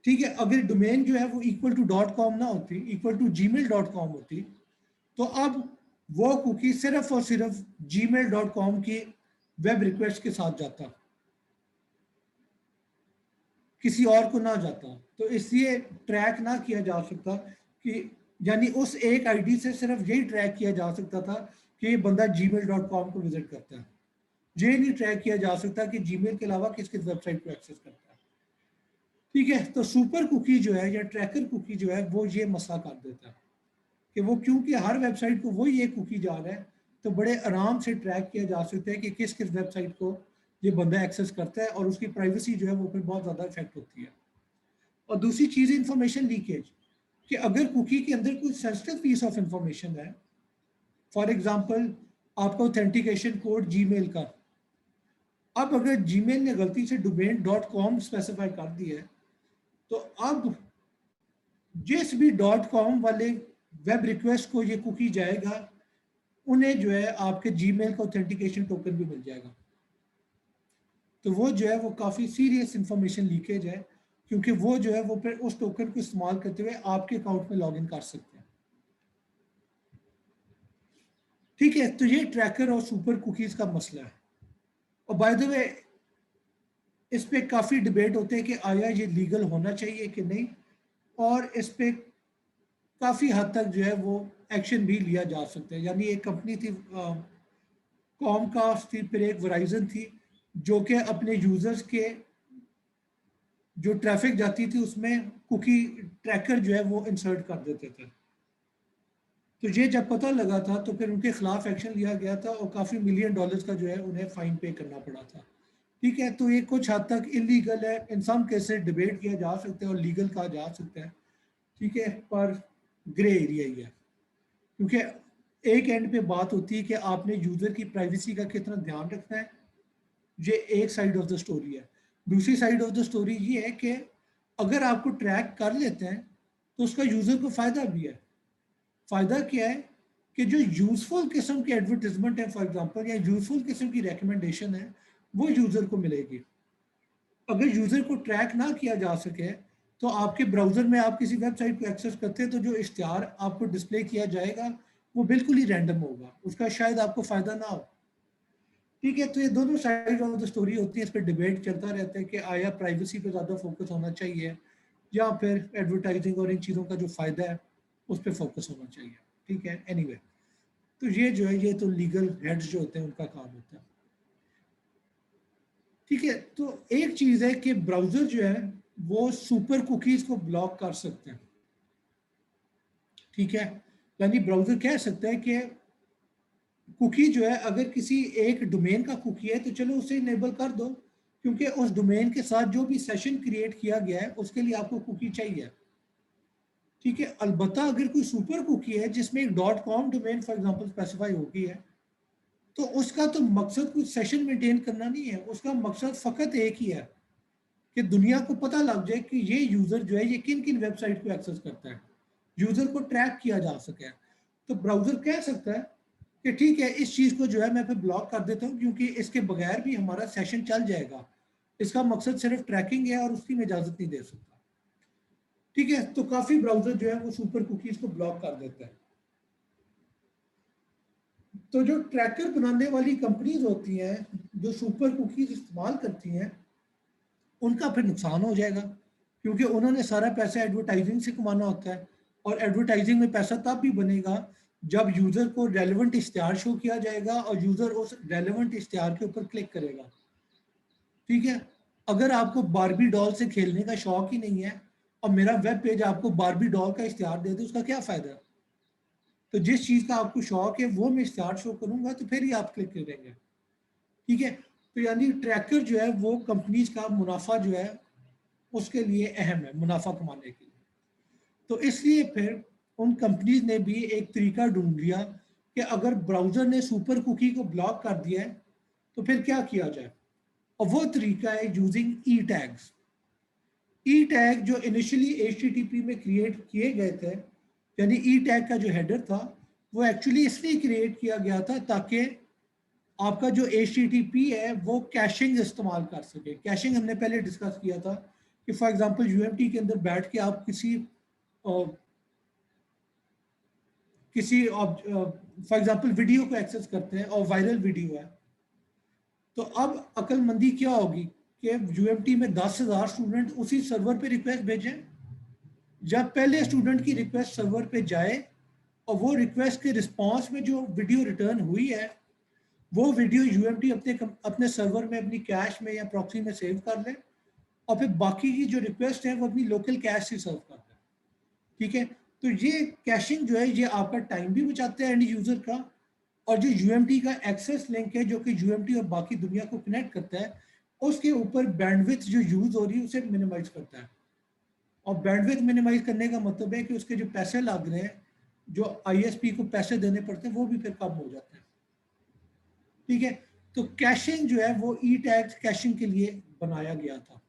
ठीक है, अगर डोमेन जो है वो इक्वल टू डॉट कॉम ना होती, इक्वल टू gmail.com होती, तो अब वो कुकी सिर्फ और सिर्फ gmail.com की वेब रिक्वेस्ट के साथ जाता, किसी और को ना जाता, तो इसलिए ट्रैक ना किया जा सकता कि, यानी उस एक आईडी से सिर्फ यही ट्रैक किया जा सकता था कि ये बंदा gmail.com को विजिट करता है, ये नहीं ट्रैक किया जा सकता कि जीमेल के अलावा किस किस वेबसाइट को एक्सेस करता है। ठीक है, तो सुपर कुकी जो है या ट्रैकर कुकी जो है वो ये मसला कर देता है कि वो, क्योंकि हर वेबसाइट को वो ये कुकी जा रहा है, तो बड़े आराम से ट्रैक किया जा सकता है कि किस किस वेबसाइट को ये बंदा एक्सेस करता है, और उसकी प्राइवेसी जो है वो फिर बहुत ज़्यादा इफेक्ट होती है। और दूसरी चीज़ इंफॉर्मेशन लीकेज, कि अगर कुकी के अंदर कोई सेंसिटिव पीस ऑफ इंफॉर्मेशन है, फॉर एग्जांपल आपका ऑथेंटिकेशन कोड जीमेल का, अब अगर जीमेल ने गलती से डोमेन डॉट कॉम स्पेसिफाई कर दिया है, तो अब जिस भी डॉट कॉम वाले वेब रिक्वेस्ट को ये कुकी जाएगा, उन्हें जो है आपके जीमेल का ऑथेंटिकेशन टोकन भी मिल जाएगा। तो वो जो है वो काफ़ी सीरियस इंफॉर्मेशन लीकेज है, क्योंकि वो जो है वो फिर उस टोकन को इस्तेमाल करते हुए आपके अकाउंट में लॉग इन कर सकते हैं। ठीक है, तो ये ट्रैकर और सुपर कुकीज़ का मसला है। और बाय द वे इस पे काफ़ी डिबेट होते हैं कि आया ये लीगल होना चाहिए कि नहीं, और इस पे काफ़ी हद तक जो है वो एक्शन भी लिया जा सकता है। यानी एक कंपनी थी कॉमकास्ट थी, फिर एक वराइजन थी, जो कि अपने यूज़र्स के जो ट्रैफिक जाती थी उसमें कुकी ट्रैकर जो है वो इंसर्ट कर देते थे। तो ये जब पता लगा था तो फिर उनके खिलाफ एक्शन लिया गया था और काफ़ी मिलियन डॉलर्स का जो है उन्हें फाइन पे करना पड़ा था। ठीक है, तो ये कुछ हद तक इलीगल है, इन सम केसेस डिबेट किया जा सकता है और लीगल कहा जा सकता है। ठीक है, पर ग्रे एरिया ही है, क्योंकि एक एंड पे बात होती है कि आपने यूज़र की प्राइवेसी का कितना ध्यान रखना है, ये एक साइड ऑफ द स्टोरी है। दूसरी साइड ऑफ द स्टोरी ये है कि अगर आपको ट्रैक कर लेते हैं तो उसका यूज़र को फ़ायदा भी है। फ़ायदा क्या है कि जो यूज़फुल किस्म की एडवर्टिजमेंट है फॉर एग्जांपल, या यूज़फुल किस्म की रिकमेंडेशन है, वो यूज़र को मिलेगी। अगर यूज़र को ट्रैक ना किया जा सके तो आपके ब्राउज़र में आप किसी वेबसाइट को एक्सेस करते हैं तो जो इश्तिहार आपको डिस्प्ले किया जाएगा वो बिल्कुल ही रैंडम होगा, उसका शायद आपको फ़ायदा ना हो। ठीक है, तो ये दोनों साइड ऑफ द स्टोरी होती है, इस पर डिबेट चलता रहता है कि आया प्राइवेसी पे ज़्यादा फोकस होना चाहिए या फिर एडवर्टाइजिंग और इन चीज़ों का जो फ़ायदा है उस पर फोकस होना चाहिए। ठीक है, एनीवे, तो ये जो है ये तो लीगल हेड्स जो होते हैं उनका काम होता है। ठीक है, तो एक चीज है कि ब्राउजर जो है वो सुपर कुकीज को ब्लॉक कर सकते हैं। ठीक है, यानी ब्राउजर कह सकता है कि कुकी जो है अगर किसी एक डोमेन का कुकी है तो चलो उसे इनेबल कर दो, क्योंकि उस डोमेन के साथ जो भी सेशन क्रिएट किया गया है उसके लिए आपको कुकी चाहिए। ठीक है, अलबत्ता अगर कोई सुपर कुकी है जिसमें एक dot com domain for example specify होगी है, तो उसका तो मकसद कुछ सेशन मेंटेन करना नहीं है, उसका मकसद फ़कत एक ही है कि दुनिया को पता लग जाए कि ये यूज़र जो है ये किन किन वेबसाइट को एक्सेस करता है, यूज़र को ट्रैक किया जा सके। तो ब्राउज़र कह सकता है कि ठीक है, इस चीज़ को जो है मैं फिर ब्लॉक कर देता हूँ, क्योंकि इसके बगैर भी हमारा सेशन चल जाएगा, इसका मकसद सिर्फ ट्रैकिंग है और उसकी मैं इजाज़त नहीं दे सकता। ठीक है, तो काफ़ी ब्राउज़र जो है वो सुपर कुकीज़ को ब्लॉक कर देता है। तो जो ट्रैकर बनाने वाली कंपनीज होती हैं जो सुपर कुकीज इस्तेमाल करती हैं, उनका फिर नुकसान हो जाएगा, क्योंकि उन्होंने सारा पैसा एडवर्टाइजिंग से कमाना होता है, और एडवर्टाइजिंग में पैसा तब भी बनेगा जब यूज़र को रेलेवेंट इश्तिहार शो किया जाएगा और यूज़र उस रेलेवेंट इश्तिहार के ऊपर क्लिक करेगा। ठीक है, अगर आपको बारबी डॉल से खेलने का शौक ही नहीं है और मेरा वेब पेज आपको बारबी डॉल का इश्तिहार दे दे, उसका क्या फ़ायदा? तो जिस चीज़ का आपको शौक है वो मैं इश्तिहार शो करूंगा तो फिर ही आप क्लिक करेंगे। ठीक है, तो यानी ट्रैकर जो है वो कंपनीज का मुनाफा जो है उसके लिए अहम है, मुनाफा कमाने के लिए। तो इसलिए फिर उन कंपनीज ने भी एक तरीका ढूंढ लिया कि अगर ब्राउजर ने सुपर कुकी को ब्लॉक कर दिया है तो फिर क्या किया जाए, और वो तरीका है यूजिंग ई टैग्स। ई टैग जो इनिशियली HTTP में क्रिएट किए गए थे, यानी ई टैग का जो हेडर था वो एक्चुअली इसलिए क्रिएट किया गया था ताकि आपका जो HTTP है वो कैशिंग इस्तेमाल कर सके। कैशिंग हमने पहले डिस्कस किया था कि फॉर एग्जांपल UMT के अंदर बैठ के आप किसी फॉर एग्जांपल वीडियो को एक्सेस करते हैं और वायरल वीडियो है, तो अब अक्लमंदी क्या होगी कि UMT में 10,000 स्टूडेंट उसी सर्वर पे रिक्वेस्ट भेजें। जब पहले स्टूडेंट की रिक्वेस्ट सर्वर पे जाए और वो रिक्वेस्ट के रिस्पॉन्स में जो वीडियो रिटर्न हुई है वो वीडियो UMT अपने सर्वर में अपनी कैश में या प्रॉक्सी में सेव कर ले, और फिर बाकी की जो रिक्वेस्ट है वो अपनी लोकल कैश से सर्व करता है। ठीक है, तो ये कैशिंग जो है ये आपका टाइम भी बचाता है एंड यूजर का, और जो UMT का एक्सेस लिंक है जो कि UMT और बाकी दुनिया को कनेक्ट करता है उसके ऊपर बैंडविड्थ जो यूज हो रही है उसे मिनिमाइज करता है। और बैंडविड्थ मिनिमाइज करने का मतलब है कि उसके जो पैसे लग रहे हैं, जो ISP को पैसे देने पड़ते हैं, वो भी फिर कम हो जाते हैं। ठीक है, तो कैशिंग जो है वो ई टैग्स कैशिंग के लिए बनाया गया था।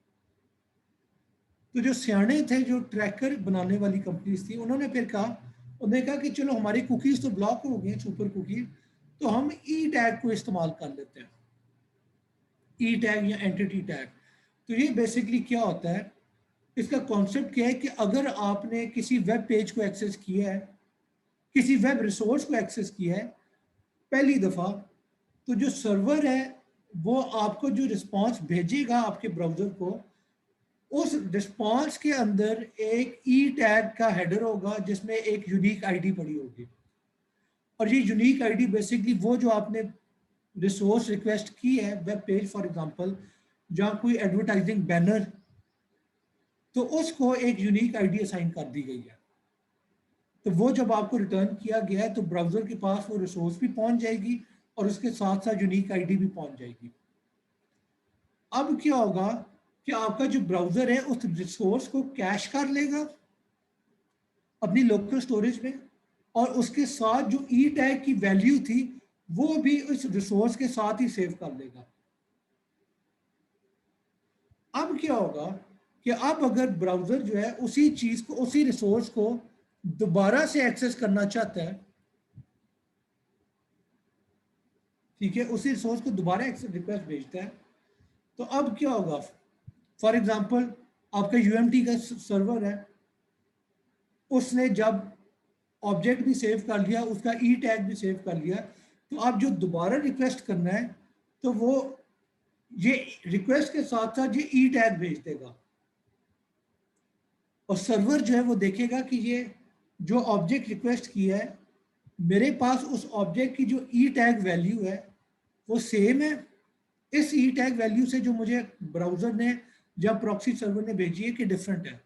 तो जो सियाने थे, जो ट्रैकर बनाने वाली कंपनीज थी, उन्होंने फिर कहा, उन्होंने कहा कि चलो हमारी कुकीज तो ब्लॉक हो गई सुपर कुकीज, तो हम ई टैग को इस्तेमाल कर लेते हैं, ई टैग या एंटिटी टैग। तो ये बेसिकली क्या होता है, इसका कॉन्सेप्ट क्या है कि अगर आपने किसी वेब पेज को एक्सेस किया है, किसी वेब रिसोर्स को एक्सेस किया है पहली दफ़ा, तो जो सर्वर है वो आपको जो रिस्पांस भेजेगा आपके ब्राउज़र को, उस रिस्पांस के अंदर एक ई टैग का हेडर होगा जिसमें एक यूनिक आईडी पड़ी होगी। और ये यूनिक आईडी बेसिकली वो जो आपने रिसोर्स रिक्वेस्ट की है वेब पेज फॉर एग्जांपल, जहाँ कोई एडवर्टाइजिंग बैनर, तो उसको एक यूनिक आईडी असाइन कर दी गई है। तो वो जब आपको रिटर्न किया गया है तो ब्राउज़र के पास वो रिसोर्स भी पहुंच जाएगी और उसके साथ साथ यूनिक आईडी भी पहुंच जाएगी। अब क्या होगा कि आपका जो ब्राउज़र है उस रिसोर्स को कैश कर लेगा अपनी लोकल स्टोरेज में, और उसके साथ जो ई टैग की वैल्यू थी वो भी उस रिसोर्स के साथ ही सेव कर लेगा। अब क्या होगा कि अब अगर ब्राउज़र जो है उसी चीज़ को, उसी रिसोर्स को दोबारा से एक्सेस करना चाहता है, ठीक है, उसी रिसोर्स को दोबारा एक्सेस रिक्वेस्ट भेजता है, तो अब क्या होगा, फॉर एग्जांपल आपका UMT का सर्वर है, उसने जब ऑब्जेक्ट भी सेव कर लिया, उसका ई टैग भी सेव कर लिया, तो आप जो दोबारा रिक्वेस्ट करना है तो वो ये रिक्वेस्ट के साथ साथ ये ई टैग भेज देगा, और सर्वर जो है वो देखेगा कि ये जो ऑब्जेक्ट रिक्वेस्ट किया है मेरे पास उस ऑब्जेक्ट की जो ई टैग वैल्यू है वो सेम है इस ई टैग वैल्यू से जो मुझे ब्राउजर ने या प्रॉक्सी सर्वर ने भेजी है कि डिफरेंट है।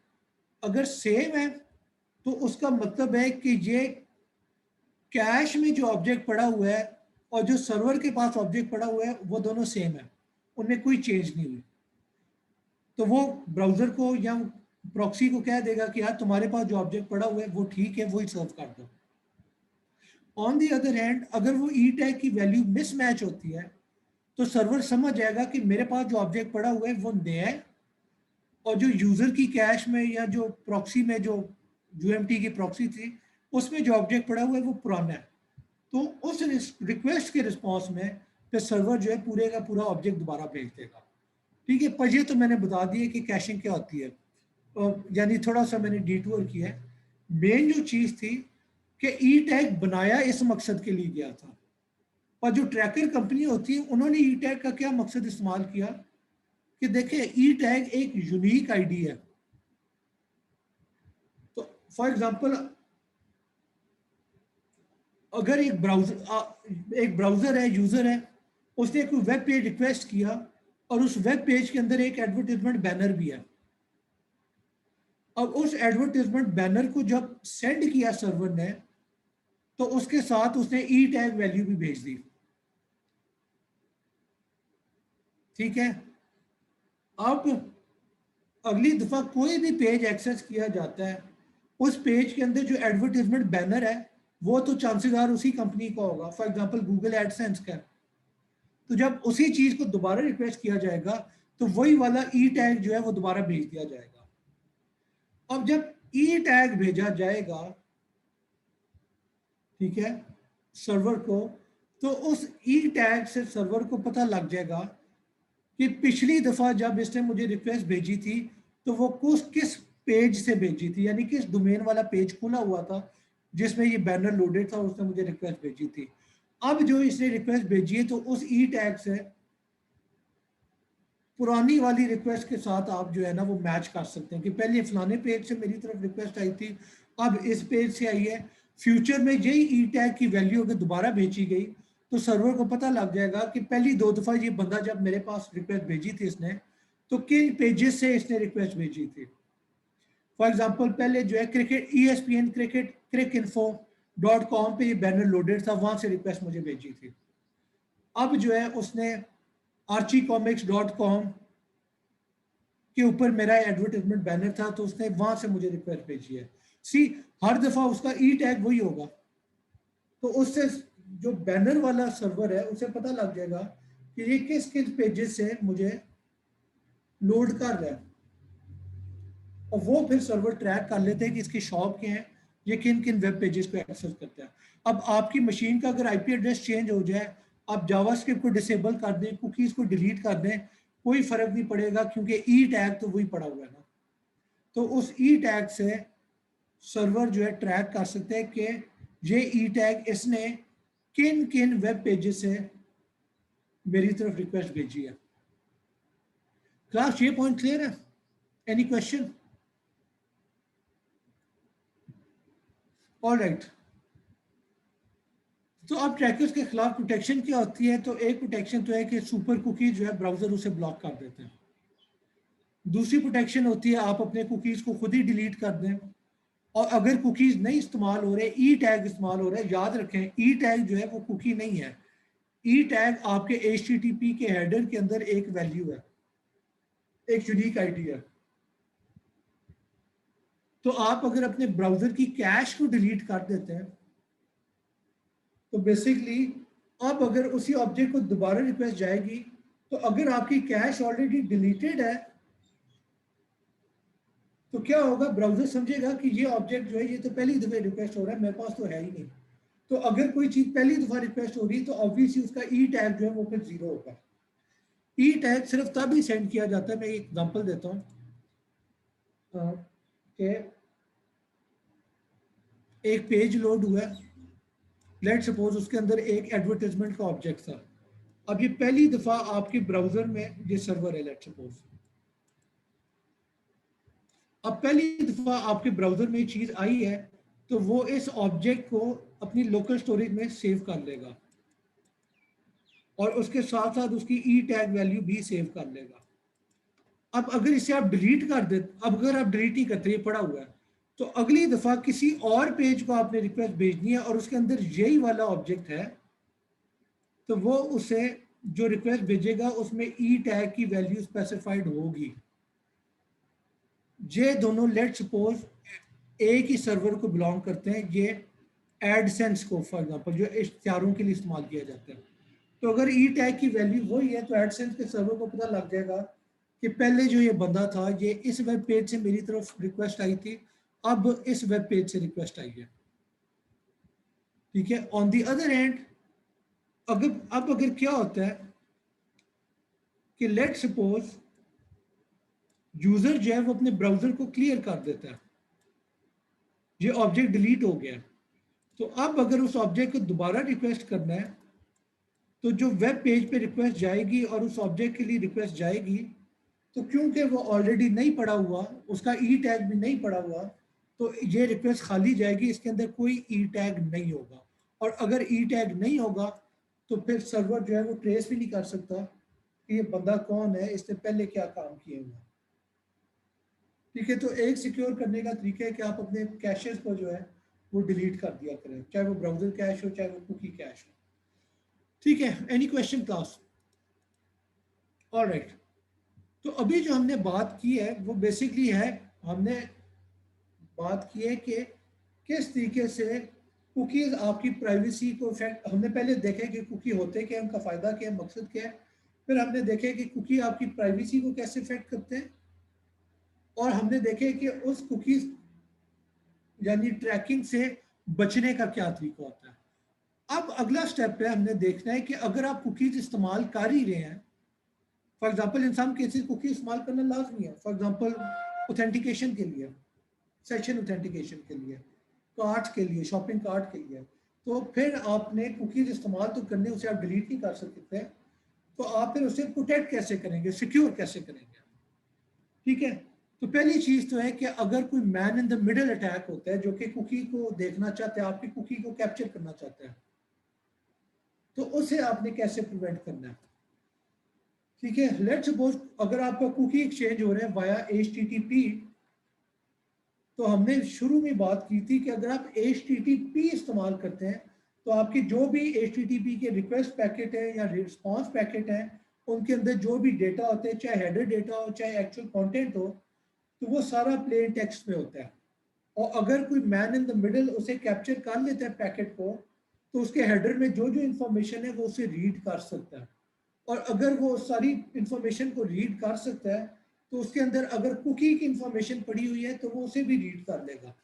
अगर सेम है तो उसका मतलब है कि ये कैश में जो ऑब्जेक्ट पड़ा हुआ है और जो सर्वर के पास ऑब्जेक्ट पड़ा हुआ है वो दोनों सेम है, उनमें कोई चेंज नहीं हुई। तो वो ब्राउजर को या प्रॉक्सी को कह देगा कि यार तुम्हारे पास जो ऑब्जेक्ट पड़ा हुआ है वो ठीक है, वही सर्व कर दो। ऑन दी अदर हैंड अगर वो ई टैग की वैल्यू मिसमैच होती है तो सर्वर समझ जाएगा कि मेरे पास जो ऑब्जेक्ट पड़ा हुआ है वो नया है और जो यूजर की कैश में या जो प्रॉक्सी में जो यूएमटी की प्रॉक्सी थी उसमें जो ऑब्जेक्ट पड़ा हुआ है वो पुराना है। तो उस रिक्वेस्ट के रिस्पॉन्स में फिर सर्वर जो है पूरे का पूरा ऑब्जेक्ट दोबारा भेज देगा। ठीक है, पर ये तो मैंने बता दिया कि कैशिंग क्या होती है, यानी थोड़ा सा मैंने डिटूर किया है। मेन जो चीज़ थी कि ई टैग बनाया इस मकसद के लिए गया था, और जो ट्रैकर कंपनी होती है उन्होंने ई टैग का क्या मकसद इस्तेमाल किया कि देखिए ई टैग एक यूनिक आईडी है। तो फॉर एग्जांपल अगर एक ब्राउजर है, यूजर है, उसने कोई वेब पेज रिक्वेस्ट किया और उस वेब पेज के अंदर एक एडवर्टाइजमेंट बैनर भी है। अब उस एडवर्टाइजमेंट बैनर को जब सेंड किया सर्वर ने तो उसके साथ उसने ई टैग वैल्यू भी भेज दी। ठीक है, अब अगली दफा कोई भी पेज एक्सेस किया जाता है, उस पेज के अंदर जो एडवर्टाइजमेंट बैनर है वो तो चांसेदार उसी कंपनी का होगा, फॉर एग्जांपल गूगल एडसेंस का। तो जब उसी चीज को दोबारा रिक्वेस्ट किया जाएगा तो वही वाला ई टैग जो है वो दोबारा भेज दिया जाएगा। अब जब ई टैग भेजा जाएगा, ठीक है, सर्वर को, तो उस ई टैग से सर्वर को पता लग जाएगा कि पिछली दफा जब इसने मुझे रिक्वेस्ट भेजी थी तो वो किस पेज से भेजी थी, यानी किस डोमेन वाला पेज खुला हुआ था जिसमें ये बैनर लोडेड था, उसने मुझे रिक्वेस्ट भेजी थी। अब जो इसने रिक्वेस्ट भेजी है तो उस ई टैग से पुरानी वाली रिक्वेस्ट के साथ आप जो है ना वो मैच कर सकते हैं कि पहले फलाने पेज से मेरी तरफ रिक्वेस्ट आई थी, अब इस पेज से आई है। फ्यूचर में यही ई टैग की वैल्यू अगर दोबारा भेजी गई तो सर्वर को पता लग जाएगा कि पहली दो दफा ये बंदा जब मेरे पास रिक्वेस्ट भेजी थी इसने तो किन पेजेस से इसने रिक्वेस्ट भेजी थी। फॉर एग्जाम्पल पहले जो है क्रिकेट ESPN cricinfo.com पे ये बैनर लोडेड था, वहां से रिक्वेस्ट मुझे भेजी थी। अब जो है उसने archiecomics.com के ऊपर मेरा एडवर्टाइजमेंट बैनर था तो उसने वहां से मुझे रिक्वेस्ट भेजी है। सी, हर दफा उसका ई टैग वही होगा, तो उससे जो बैनर वाला सर्वर है उसे पता लग जाएगा कि ये किस किस पेजेस से मुझे लोड कर रहा है, और वो फिर सर्वर ट्रैक कर लेते हैं कि इसकी शॉप क्या है, ये किन किन वेब पेजेस को एक्सेस करता है। अब आपकी मशीन का अगर आईपी एड्रेस चेंज हो जाए, आप जावास्क्रिप्ट को डिसेबल कर दें, कुकीज को डिलीट कर दें, कोई फर्क नहीं पड़ेगा क्योंकि ई टैग तो वही पड़ा हुआ है ना। तो उस ई टैग से सर्वर जो है ट्रैक कर सकते हैं कि ये ई टैग इसने किन किन वेब पेजेस से मेरी तरफ रिक्वेस्ट भेजी है। क्लास ये पॉइंट क्लियर है? Any question? All right. तो अब ट्रैकर्स के खिलाफ प्रोटेक्शन क्या होती है? तो एक प्रोटेक्शन तो है कि सुपर कुकीज जो है ब्राउजर उसे ब्लॉक कर देते हैं। दूसरी प्रोटेक्शन होती है आप अपने कुकीज को खुद ही डिलीट कर दें, और अगर कुकीज नहीं इस्तेमाल हो रहे, ई टैग इस्तेमाल हो रहा है, याद रखें ई टैग जो है वो कुकी नहीं है। ई टैग आपके HTTP के हेडर के अंदर एक वैल्यू है, एक यूनिक आईडी है। तो आप अगर अपने ब्राउजर की कैश को डिलीट कर देते हैं तो बेसिकली अब अगर उसी ऑब्जेक्ट को दोबारा रिक्वेस्ट जाएगी तो अगर आपकी कैश ऑलरेडी डिलीटेड है तो क्या होगा, ब्राउजर समझेगा कि ये ऑब्जेक्ट जो है ये तो पहली दफा रिक्वेस्ट हो रहा है, मेरे पास तो है ही नहीं। तो अगर कोई चीज पहली दफा रिक्वेस्ट हो रही तो ऑब्वियसली उसका ई टैग जो है वो फिर जीरो होगा। ई टैग सिर्फ तब ही सेंड किया जाता है, मैं एक एग्जांपल देता हूँ कि एक पेज लोड हुआ है, लेट सपोज उसके अंदर एक एडवर्टाइजमेंट का ऑब्जेक्ट था। अब ये पहली दफा आपके ब्राउजर में ये सर्वर है, लेट सपोज। अब पहली दफा आपके ब्राउजर में चीज आई है तो वो इस ऑब्जेक्ट को अपनी लोकल स्टोरेज में सेव कर लेगा। और उसके साथ साथ उसकी ई टैग वैल्यू भी सेव कर लेगा। अब अगर इसे आप डिलीट कर दे, अब अगर आप डिलीट ही करते, ये पड़ा हुआ है, तो अगली दफा किसी और पेज को आपने रिक्वेस्ट भेजनी है और उसके अंदर यही वाला ऑब्जेक्ट है, तो वो उसे जो रिक्वेस्ट भेजेगा उसमें ई टैग की वैल्यू स्पेसिफाइड होगी। ये दोनों लेट सपोज एक ही सर्वर को बिलोंग करते हैं, ये एडसेंस को फॉर एग्जांपल जो इश्तिहारों के लिए इस्तेमाल किया जाता है, तो अगर ई टैग की वैल्यू वही है तो एडसेंस के सर्वर को पता लग जाएगा कि पहले जो ये बंदा था ये इस वेब पेज से मेरी तरफ रिक्वेस्ट आई थी, अब इस वेब पेज से रिक्वेस्ट आई है। ठीक है, ऑन दी अदर एंड अगर क्या होता है कि लेट सपोज यूजर जो है वो अपने ब्राउजर को क्लियर कर देता है, ये ऑब्जेक्ट डिलीट हो गया, तो अब अगर उस ऑब्जेक्ट को दोबारा रिक्वेस्ट करना है, तो जो वेब पेज पे रिक्वेस्ट जाएगी और उस ऑब्जेक्ट के लिए रिक्वेस्ट जाएगी, तो क्योंकि वो ऑलरेडी नहीं पड़ा हुआ, उसका ई टैग भी नहीं पड़ा हुआ, तो ये रिक्वेस्ट खाली जाएगी, इसके अंदर कोई ई टैग नहीं होगा। और अगर ई टैग नहीं होगा तो फिर सर्वर जो है वो ट्रेस भी नहीं कर सकता कि ये बंदा कौन है, इसने पहले क्या काम किए हुए। ठीक है, तो एक सिक्योर करने का तरीका है कि आप अपने कैशेस को जो है वो डिलीट कर दिया करें, चाहे वो ब्राउजर कैश हो चाहे वो कुकी कैश हो। ठीक है, एनी क्वेश्चन क्लास? ऑलराइट, तो अभी जो हमने बात की है वो बेसिकली है, हमने बात की है कि किस तरीके से कुकीज़ आपकी प्राइवेसी को इफेक्ट, हमने पहले देखे कि कुकी होते क्या, उनका फ़ायदा क्या है, मकसद क्या है, फिर हमने देखे कि कुकी आपकी प्राइवेसी को कैसे इफेक्ट करते हैं, और हमने देखे कि उस कुकीज़ यानी ट्रैकिंग से बचने का क्या तरीका होता है। अब अगला स्टेप है, हमने देखना है कि अगर आप कुकीज़ इस्तेमाल कर ही रहे हैं, for example in some cases cookie इस्तेमाल करना लाजमी है, फॉर एग्जाम्पल ऑथेंटिकेशन के लिए, सेशन ऑथेंटिकेशन के लिए, कार्ट के लिए, शॉपिंग कार्ट के लिए, तो फिर आपने कुकीज इस्तेमाल तो करने, उसे आप डिलीट नहीं कर सकते, तो आप फिर उसे प्रोटेक्ट कैसे करेंगे, सिक्योर कैसे करेंगे। ठीक है, तो पहली चीज तो है कि अगर कोई man in the middle attack होता है जो कि कुकी को देखना चाहता है, आपकी कुकी को कैप्चर करना चाहता है, तो उसे आपने कैसे प्रिवेंट करना है। ठीक है, लेट्स सपोज अगर आपका कुकी एक्सचेंज हो रहा है वाया HTTP, तो हमने शुरू में बात की थी कि अगर आप HTTP इस्तेमाल करते हैं तो आपके जो भी HTTP के रिक्वेस्ट पैकेट है या रिस्पॉन्स पैकेट है, उनके अंदर जो भी डेटा होते हैं, चाहे हेडर डेटा हो चाहे एक्चुअल कंटेंट हो, तो वो सारा प्लेन टेक्स्ट में होता है। और अगर कोई मैन इन द मिडल उसे कैप्चर कर लेता है पैकेट को, तो उसके हेडर में जो जो इंफॉर्मेशन है वो उसे रीड कर सकता है, और अगर वो सारी इंफॉर्मेशन को रीड कर सकता है तो उसके अंदर अगर कुकी की इंफॉर्मेशन पड़ी हुई है तो वो उसे भी रीड कर लेगा।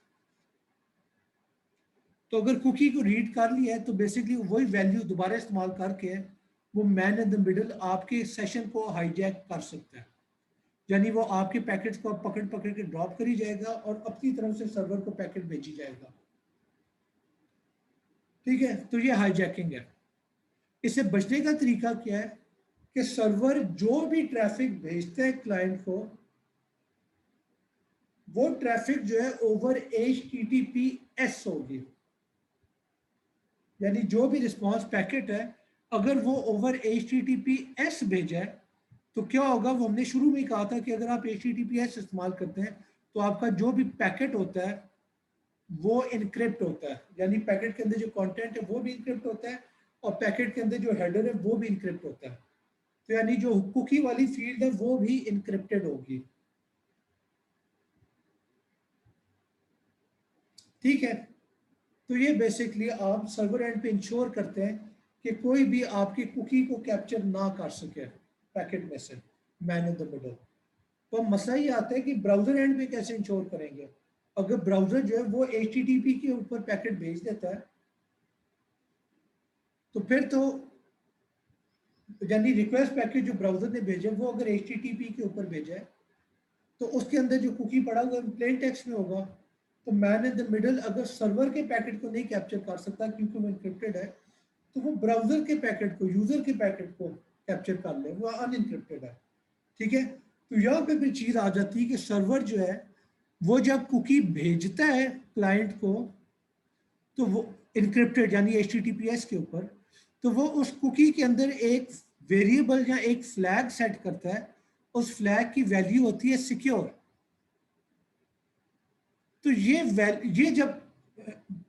तो अगर कुकी को रीड कर लिया है तो बेसिकली वही वैल्यू दोबारा इस्तेमाल करके वो मैन इन द मिडल आपके सेशन को हाईजैक कर सकता है, यानी वो आपके पैकेट्स को पकड़ पकड़ के ड्रॉप करी जाएगा और अपनी तरफ से सर्वर को पैकेट भेजी जाएगा। ठीक है, तो ये हाईजैकिंग है। इससे बचने का तरीका क्या है कि सर्वर जो भी ट्रैफिक भेजता है क्लाइंट को, वो ट्रैफिक जो है ओवर HTTPS होगी, यानी जो भी रिस्पॉन्स पैकेट है अगर वो ओवर HTTPS भेजा है तो क्या होगा, वो हमने शुरू में कहा था कि अगर आप HTTPS इस्तेमाल करते हैं तो आपका जो भी पैकेट होता है वो इनक्रिप्ट होता है, यानी पैकेट के अंदर जो कंटेंट है वो भी इनक्रिप्ट होता है और पैकेट के अंदर जो हेडर है वो भी इनक्रिप्ट होता है, तो यानी जो कुकी वाली फील्ड है वो भी इनक्रिप्टेड होगी। ठीक है, तो ये बेसिकली आप सर्वर एंड पे इंश्योर करते हैं कि कोई भी आपकी कुकी को कैप्चर ना कर सके पैकेट में से, मैन इन द मिडल। तो मसला ये आता है कि ब्राउजर एंड पे कैसे इंश्योर करेंगे। अगर ब्राउजर जो है वो HTTP के ऊपर पैकेट भेज देता है तो फिर तो यानी रिक्वेस्ट पैकेट जो ब्राउजर ने भेजे वो अगर HTTP के ऊपर भेजा है तो उसके अंदर जो कुकी पड़ा हुआ प्लेन टेक्स्ट में होगा, तो मैन इन द मिडल अगर सर्वर के पैकेट को नहीं कैप्चर कर सकता क्योंकि वो इनक्रिप्टेड है, तो वो ब्राउजर के पैकेट को, यूजर के पैकेट को कैप्चर कर ले, वो अनइनक्रिप्टेड है। ठीक है, तो यहाँ पे भी चीज आ जाती है कि सर्वर जो है वो जब कुकी भेजता है क्लाइंट को तो वो इनक्रिप्टेड यानी HTTPS के ऊपर, तो वो उस कुकी के अंदर एक वेरिएबल या एक फ्लैग सेट करता है, उस फ्लैग की वैल्यू होती है सिक्योर। तो ये जब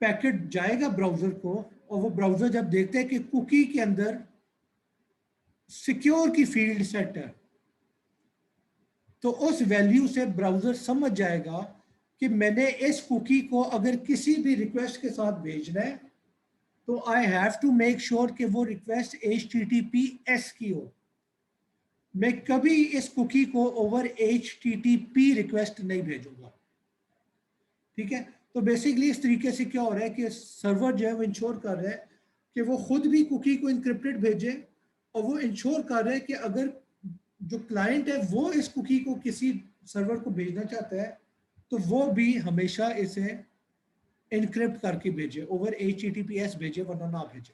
पैकेट जाएगा ब्राउजर को, और वो ब्राउजर जब देखते हैं कि कुकी के अंदर सिक्योर की फील्ड सेट है, तो उस वैल्यू से ब्राउजर समझ जाएगा कि मैंने इस कुकी को अगर किसी भी रिक्वेस्ट के साथ भेजना है तो I have to make sure कि वो रिक्वेस्ट HTTPS की हो। मैं कभी इस कुकी को ओवर HTTP रिक्वेस्ट नहीं भेजूंगा। ठीक है, तो बेसिकली इस तरीके से क्या हो रहा है कि सर्वर जो है वो इंश्योर कर रहा है कि वो खुद भी कुकी को इंक्रिप्टेड भेजे, और वो इंश्योर कर रहा है कि अगर जो क्लाइंट है वो इस कुकी को किसी सर्वर को भेजना चाहता है तो वो भी हमेशा इसे इनक्रिप्ट करके भेजे, ओवर HTTPS भेजे, वरना ना भेजे।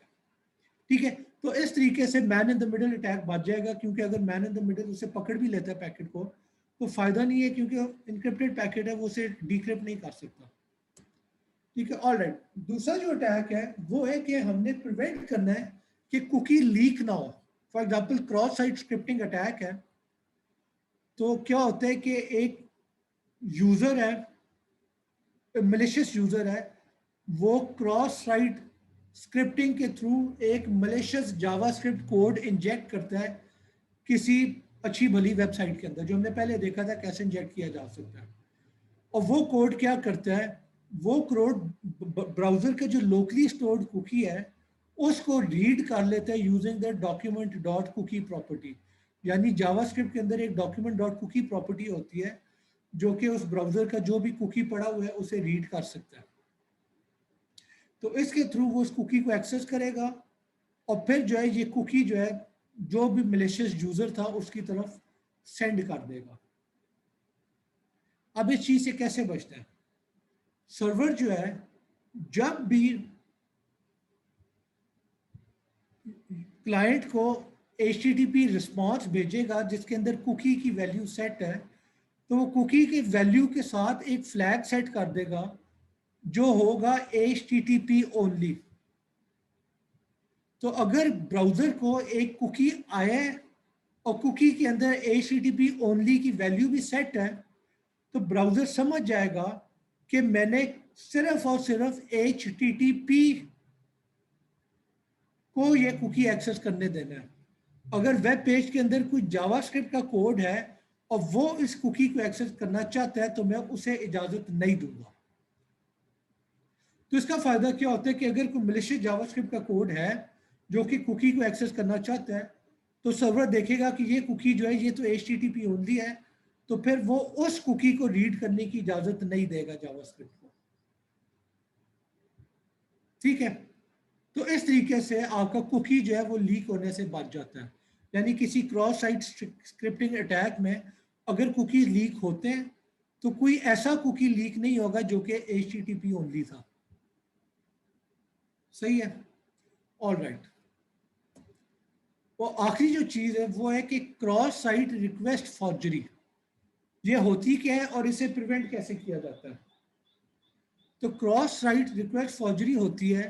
ठीक है, तो इस तरीके से man in the middle attack बच जाएगा, क्योंकि अगर मैन इन द मिडल उसे पकड़ भी लेता है पैकेट को तो फायदा नहीं है, क्योंकि इनक्रिप्टेड पैकेट है वो उसे डिक्रिप्ट नहीं कर सकता। ठीक है, ऑलराइट। दूसरा जो अटैक है वो है कि हमने प्रिवेंट करना है कि कुकी लीक ना हो। For example cross site scripting attack है, तो क्या होता है कि एक यूजर है, मलिशियस यूजर है, वो क्रॉस साइट स्क्रिप्टिंग के थ्रू एक मलिशियस जावास्क्रिप्ट कोड इंजेक्ट करता है किसी अच्छी भली वेबसाइट के अंदर, जो हमने पहले देखा था कैसे इंजेक्ट किया जा सकता है। और वो कोड क्या करता है, वो कोड ब्राउजर के जो लोकली स्टोर्ड कुकी है उसको रीड कर लेता है using the document dot cookie property. यानी जावास्क्रिप्ट के अंदर एक डॉक्यूमेंट डॉट कुकी प्रॉपर्टी होती है जो कि उस ब्राउजर का जो भी कुकी पड़ा हुआ है उसे रीड कर सकता है। तो इसके थ्रू वो उस कुकी को एक्सेस करेगा, और फिर जो है ये कुकी जो है जो भी मलेशियस यूजर था उसकी तरफ सेंड कर देगा। अब इस चीज से कैसे बचना है, सर्वर जो है जब भी क्लाइंट को HTTP रिस्पॉन्स भेजेगा जिसके अंदर कुकी की वैल्यू सेट है, तो वो कुकी की वैल्यू के साथ एक फ्लैग सेट कर देगा जो होगा HTTP ओनली। तो अगर ब्राउजर को एक कुकी आए और कुकी के अंदर HTTP ओनली की वैल्यू भी सेट है, तो ब्राउजर समझ जाएगा कि मैंने सिर्फ और सिर्फ HTTP को ये कुकी एक्सेस करने देना है। अगर वेब पेज के अंदर कोई जावास्क्रिप्ट का कोड है और वो इस कुकी को एक्सेस करना चाहता है तो मैं उसे इजाजत नहीं दूंगा। तो इसका फायदा क्या होता है कि अगर कोई मलिशियस जावास्क्रिप्ट का कोड है जो कि कुकी को एक्सेस करना चाहता है, तो सर्वर देखेगा कि ये कुकी जो है ये तो HTTP ओनली है, तो फिर वो उस कुकी को रीड करने की इजाजत नहीं देगा जावास्क्रिप्ट को। ठीक है, तो इस तरीके से आपका कुकी जो है वो लीक होने से बच जाता है। यानी किसी क्रॉस साइट स्क्रिप्टिंग अटैक में अगर कुकी लीक होते हैं तो कोई ऐसा कुकी लीक नहीं होगा जो कि HTTP ओनली था। सही है, ऑल राइट। और आखिरी जो चीज है वो है कि क्रॉस साइट रिक्वेस्ट फॉर्जरी, ये होती क्या है और इसे प्रिवेंट कैसे किया जाता है। तो क्रॉस साइट रिक्वेस्ट फॉर्जरी होती है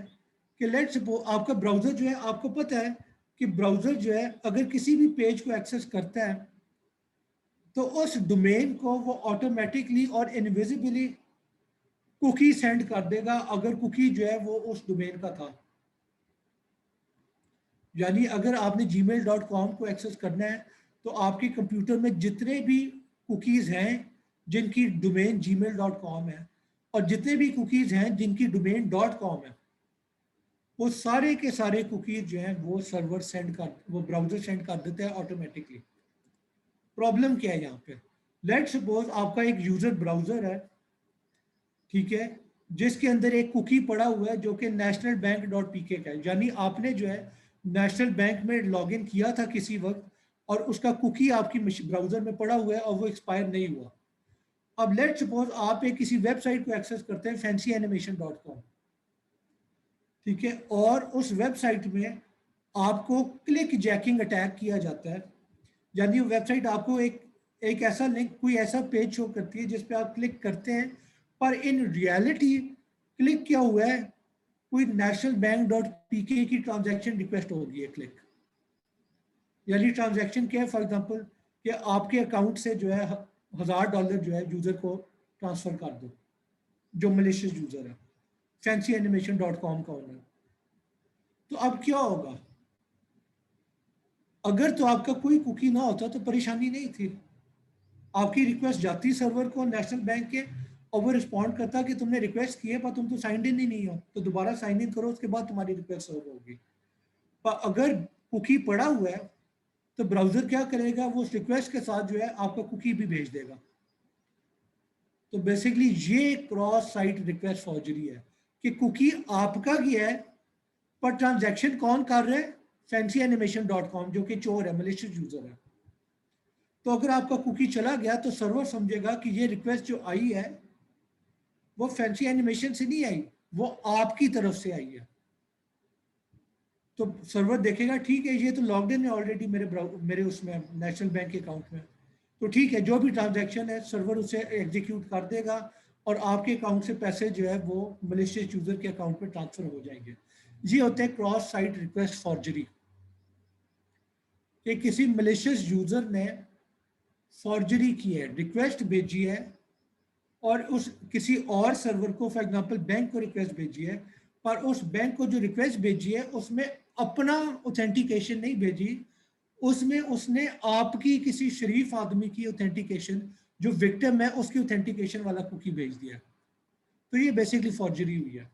कि लेट्स सपोज आपका ब्राउजर जो है, आपको पता है कि ब्राउजर जो है अगर किसी भी पेज को एक्सेस करता है तो उस डोमेन को वो ऑटोमेटिकली और इनविजिबली कुकी सेंड कर देगा अगर कुकी जो है वो उस डोमेन का था। यानी अगर आपने gmail.com को एक्सेस करना है तो आपके कंप्यूटर में जितने भी कुकीज़ हैं जिनकी डोमेन gmail.com है और जितने भी कुकीज़ हैं जिनकी डोमेन .com है, वो सारे के सारे कुकीज़ जो हैं वो सर्वर सेंड कर, वो ब्राउज़र सेंड कर देता है ऑटोमेटिकली। प्रॉब्लम क्या है यहाँ पे, लेट्स सपोज आपका एक यूज़र ब्राउज़र है, ठीक है, जिसके अंदर एक कुकी पड़ा हुआ है जो कि नेशनल बैंक .pk का है। यानी आपने जो है नेशनल बैंक में लॉगिन किया था किसी वक्त और उसका कुकी आपकी ब्राउजर में पड़ा हुआ है और वो एक्सपायर नहीं हुआ। अब लेट सपोज आप एक किसी वेबसाइट को एक्सेस करते हैं fancyAnimation.com, ठीक है, और उस वेबसाइट में आपको क्लिक जैकिंग अटैक किया जाता है। यानी वेबसाइट आपको एक ऐसा लिंक, कोई ऐसा पेज शो करती है जिस पे आप क्लिक करते हैं, पर इन रियलिटी क्लिक क्या हुआ है कोई नेशनल बैंक डॉट पीके की ट्रांजैक्शन रिक्वेस्ट होगी है क्लिक, यानी ट्रांजैक्शन क्या है, फॉर एग्जांपल कि आपके अकाउंट से जो है $1000 जो है यूजर को ट्रांसफर कर दो, जो मलेशियस यूजर है, fancyAnimation.com का ओनर। तो अब क्या होगा, अगर तो आपका कोई कुकी ना होता तो परेशानी नहीं थी, आपकी रिक्वेस्ट जाती सर्वर को नेशनल बैंक के, और वो रिस्पॉन्ड करता कि तुमने रिक्वेस्ट की है पर तुम तो साइन इन ही नहीं हो, तो दोबारा साइन इन करो, उसके बाद तुम्हारी रिक्वेस्ट सर्व होगी। पर अगर कुकी पड़ा हुआ है तो ब्राउजर क्या करेगा, वो उस रिक्वेस्ट के साथ जो है आपका कुकी भी भेज देगा। तो बेसिकली ये क्रॉस साइट रिक्वेस्ट फॉर्जरी है कि कुकी आपका किया है पर ट्रांजैक्शन कौन कर रहा है, fancyAnimation.com, जो कि चोर है, मलेशियस यूजर है। तो अगर आपका कुकी चला गया तो सर्वर समझेगा कि ये रिक्वेस्ट जो आई है वो फैंसी एनिमेशन से नहीं आई, वो आपकी तरफ से आई है। तो सर्वर देखेगा ठीक है ये तो लॉग्ड इन है ऑलरेडी मेरे उसमें नेशनल बैंक के अकाउंट में, तो ठीक है जो भी ट्रांजैक्शन है सर्वर उसे एग्जीक्यूट कर देगा और आपके अकाउंट से पैसे जो है वो मलेशियस यूजर के अकाउंट में ट्रांसफर हो जाएंगे। ये होते हैं क्रॉस साइट रिक्वेस्ट फॉर्जरी, कि किसी मलेशियस यूजर ने फॉर्जरी की है, रिक्वेस्ट भेजी है और उस किसी और सर्वर को, फॉर एग्जांपल बैंक को रिक्वेस्ट भेजी है, पर उस बैंक को जो रिक्वेस्ट भेजी है उसमें अपना ऑथेंटिकेशन नहीं भेजी, उसमें उसने आपकी किसी शरीफ आदमी की ऑथेंटिकेशन, जो विक्टिम है उसकी ऑथेंटिकेशन वाला कुकी भेज दिया। तो ये बेसिकली फॉर्जरी हुई है।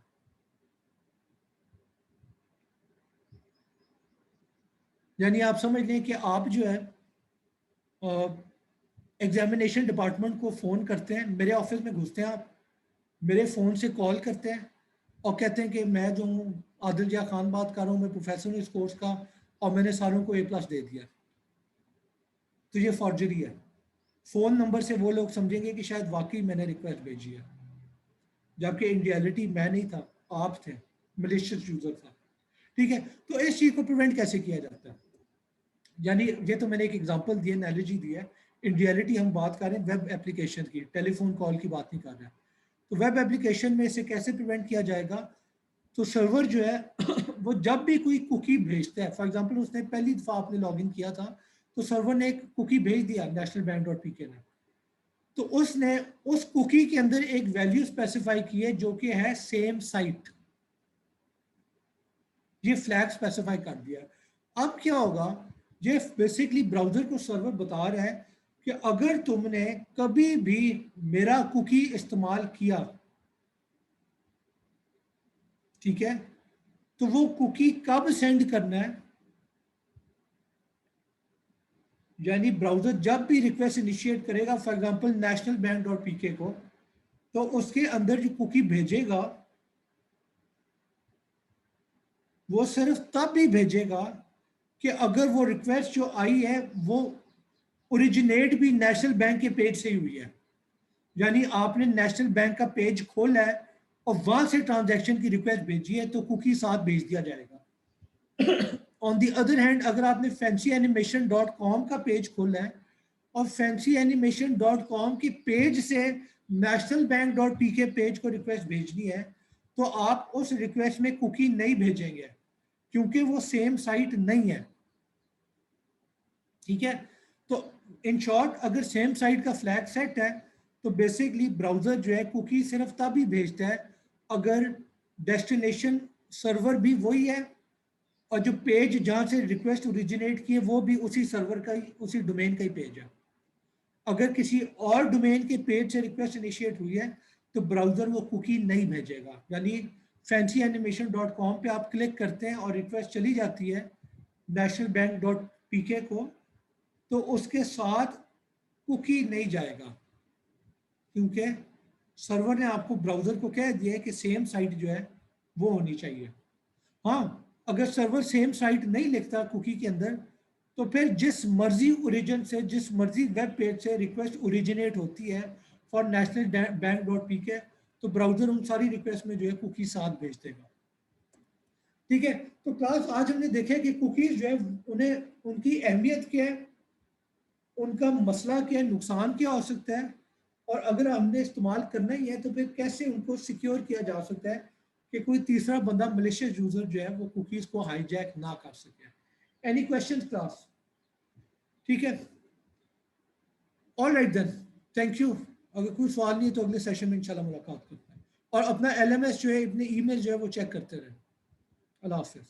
यानी आप समझ लें कि आप जो है एग्जामिनेशन डिपार्टमेंट को फ़ोन करते हैं, मेरे ऑफिस में घुसते हैं आप, मेरे फ़ोन से कॉल करते हैं और कहते हैं कि मैं जो हूँ आदिल जिया खान बात कर रहा हूँ, मैं प्रोफेसर हूँ इस कोर्स का और मैंने सारों को A+ दे दिया, तो ये फॉर्जरी है। फ़ोन नंबर से वो लोग समझेंगे कि शायद वाकई मैंने रिक्वेस्ट भेजी है, जबकि इन रियलिटी मैं नहीं था, आप थे, मलेशियस यूज़र था। ठीक है, तो इस चीज़ को प्रिवेंट कैसे किया जाता है, यानी ये तो मैंने एक एग्जांपल दिया, एनालॉजी दी है, इन रियलिटी हम बात कर रहे हैं वेब एप्लीकेशन की, टेलीफोन कॉल की बात नहीं कर रहे हैं। तो वेब एप्लीकेशन में इसे कैसे प्रिवेंट किया जाएगा, तो सर्वर जो है वो जब भी कोई कुकी भेजता है, फॉर एग्जांपल उसने पहली दफ़ा आपने लॉगिन किया था तो सर्वर ने एक कुकी भेज दिया नेशनल बैंक डॉट पीके ने, तो उसने उस कुकी के अंदर एक वैल्यू स्पेसिफाई की है जो कि है सेम साइट, ये फ्लैग स्पेसिफाई कर दिया। अब क्या होगा, ये बेसिकली ब्राउजर को सर्वर बता रहा है कि अगर तुमने कभी भी मेरा कुकी इस्तेमाल किया, ठीक है, तो वो कुकी कब सेंड करना है, यानी ब्राउजर जब भी रिक्वेस्ट इनिशिएट करेगा for example national bank dot PK को, तो उसके अंदर जो कुकी भेजेगा वो सिर्फ तब भी भेजेगा कि अगर वो रिक्वेस्ट जो आई है वो ओरिजिनेट भी नेशनल बैंक के पेज से ही हुई है, यानी आपने नेशनल बैंक का पेज खोला है और वहां से ट्रांजैक्शन की रिक्वेस्ट भेजी है तो कुकी साथ भेज दिया जाएगा। ऑन दी अदर हैंड अगर आपने fancyAnimation.com का पेज खोला है और fancyAnimation.com की पेज से national bank dot PK page को रिक्वेस्ट भेजनी है तो आप उस रिक्वेस्ट में कुकी नहीं भेजेंगे क्योंकि वो सेम साइट नहीं है। ठीक है, तो इन शॉर्ट अगर सेम साइट का फ्लैग सेट है तो बेसिकली ब्राउजर जो है कुकी सिर्फ तब ही भेजता है अगर डेस्टिनेशन सर्वर भी वही है और जो पेज जहां से रिक्वेस्ट ओरिजिनेट की है वो भी उसी सर्वर का ही, उसी डोमेन का ही पेज है। अगर किसी और डोमेन के पेज से रिक्वेस्ट इनिशिएट हुई है तो ब्राउजर वो कुकी नहीं भेजेगा, यानी fancyAnimation.com पे आप क्लिक करते हैं और रिक्वेस्ट चली जाती है नेशनल बैंक डॉट पीके को, तो उसके साथ कुकी नहीं जाएगा क्योंकि सर्वर ने आपको, ब्राउजर को कह दिया है कि सेम साइट जो है वो होनी चाहिए। हाँ, अगर सर्वर सेम साइट नहीं लिखता कुकी के अंदर तो फिर जिस मर्जी ओरिजिन से, जिस मर्जी वेब पेज से रिक्वेस्ट ओरिजिनेट होती है for national bank dot PK, तो ब्राउजर उन सारी रिक्वेस्ट में जो है कुकी साथ भेज देगा। ठीक है, तो क्लास आज हमने देखा कि कुकीज जो है उन्हें, उनकी अहमियत क्या है, उनका मसला क्या है, नुकसान क्या हो सकता है, और अगर हमने इस्तेमाल करना ही है तो फिर कैसे उनको सिक्योर किया जा सकता है कि कोई तीसरा बंदा मलिशियस यूजर जो है वो कुकीज को हाईजैक ना कर सके। Any questions class? ठीक है, all right then, thank you. अगर कोई सवाल नहीं है तो अगले सेशन में इंशाल्लाह मुलाकात करते हैं। और अपना LMS जो है, अपने ईमेल जो है वो चेक करते रहें। अल्लाह हाफिज़।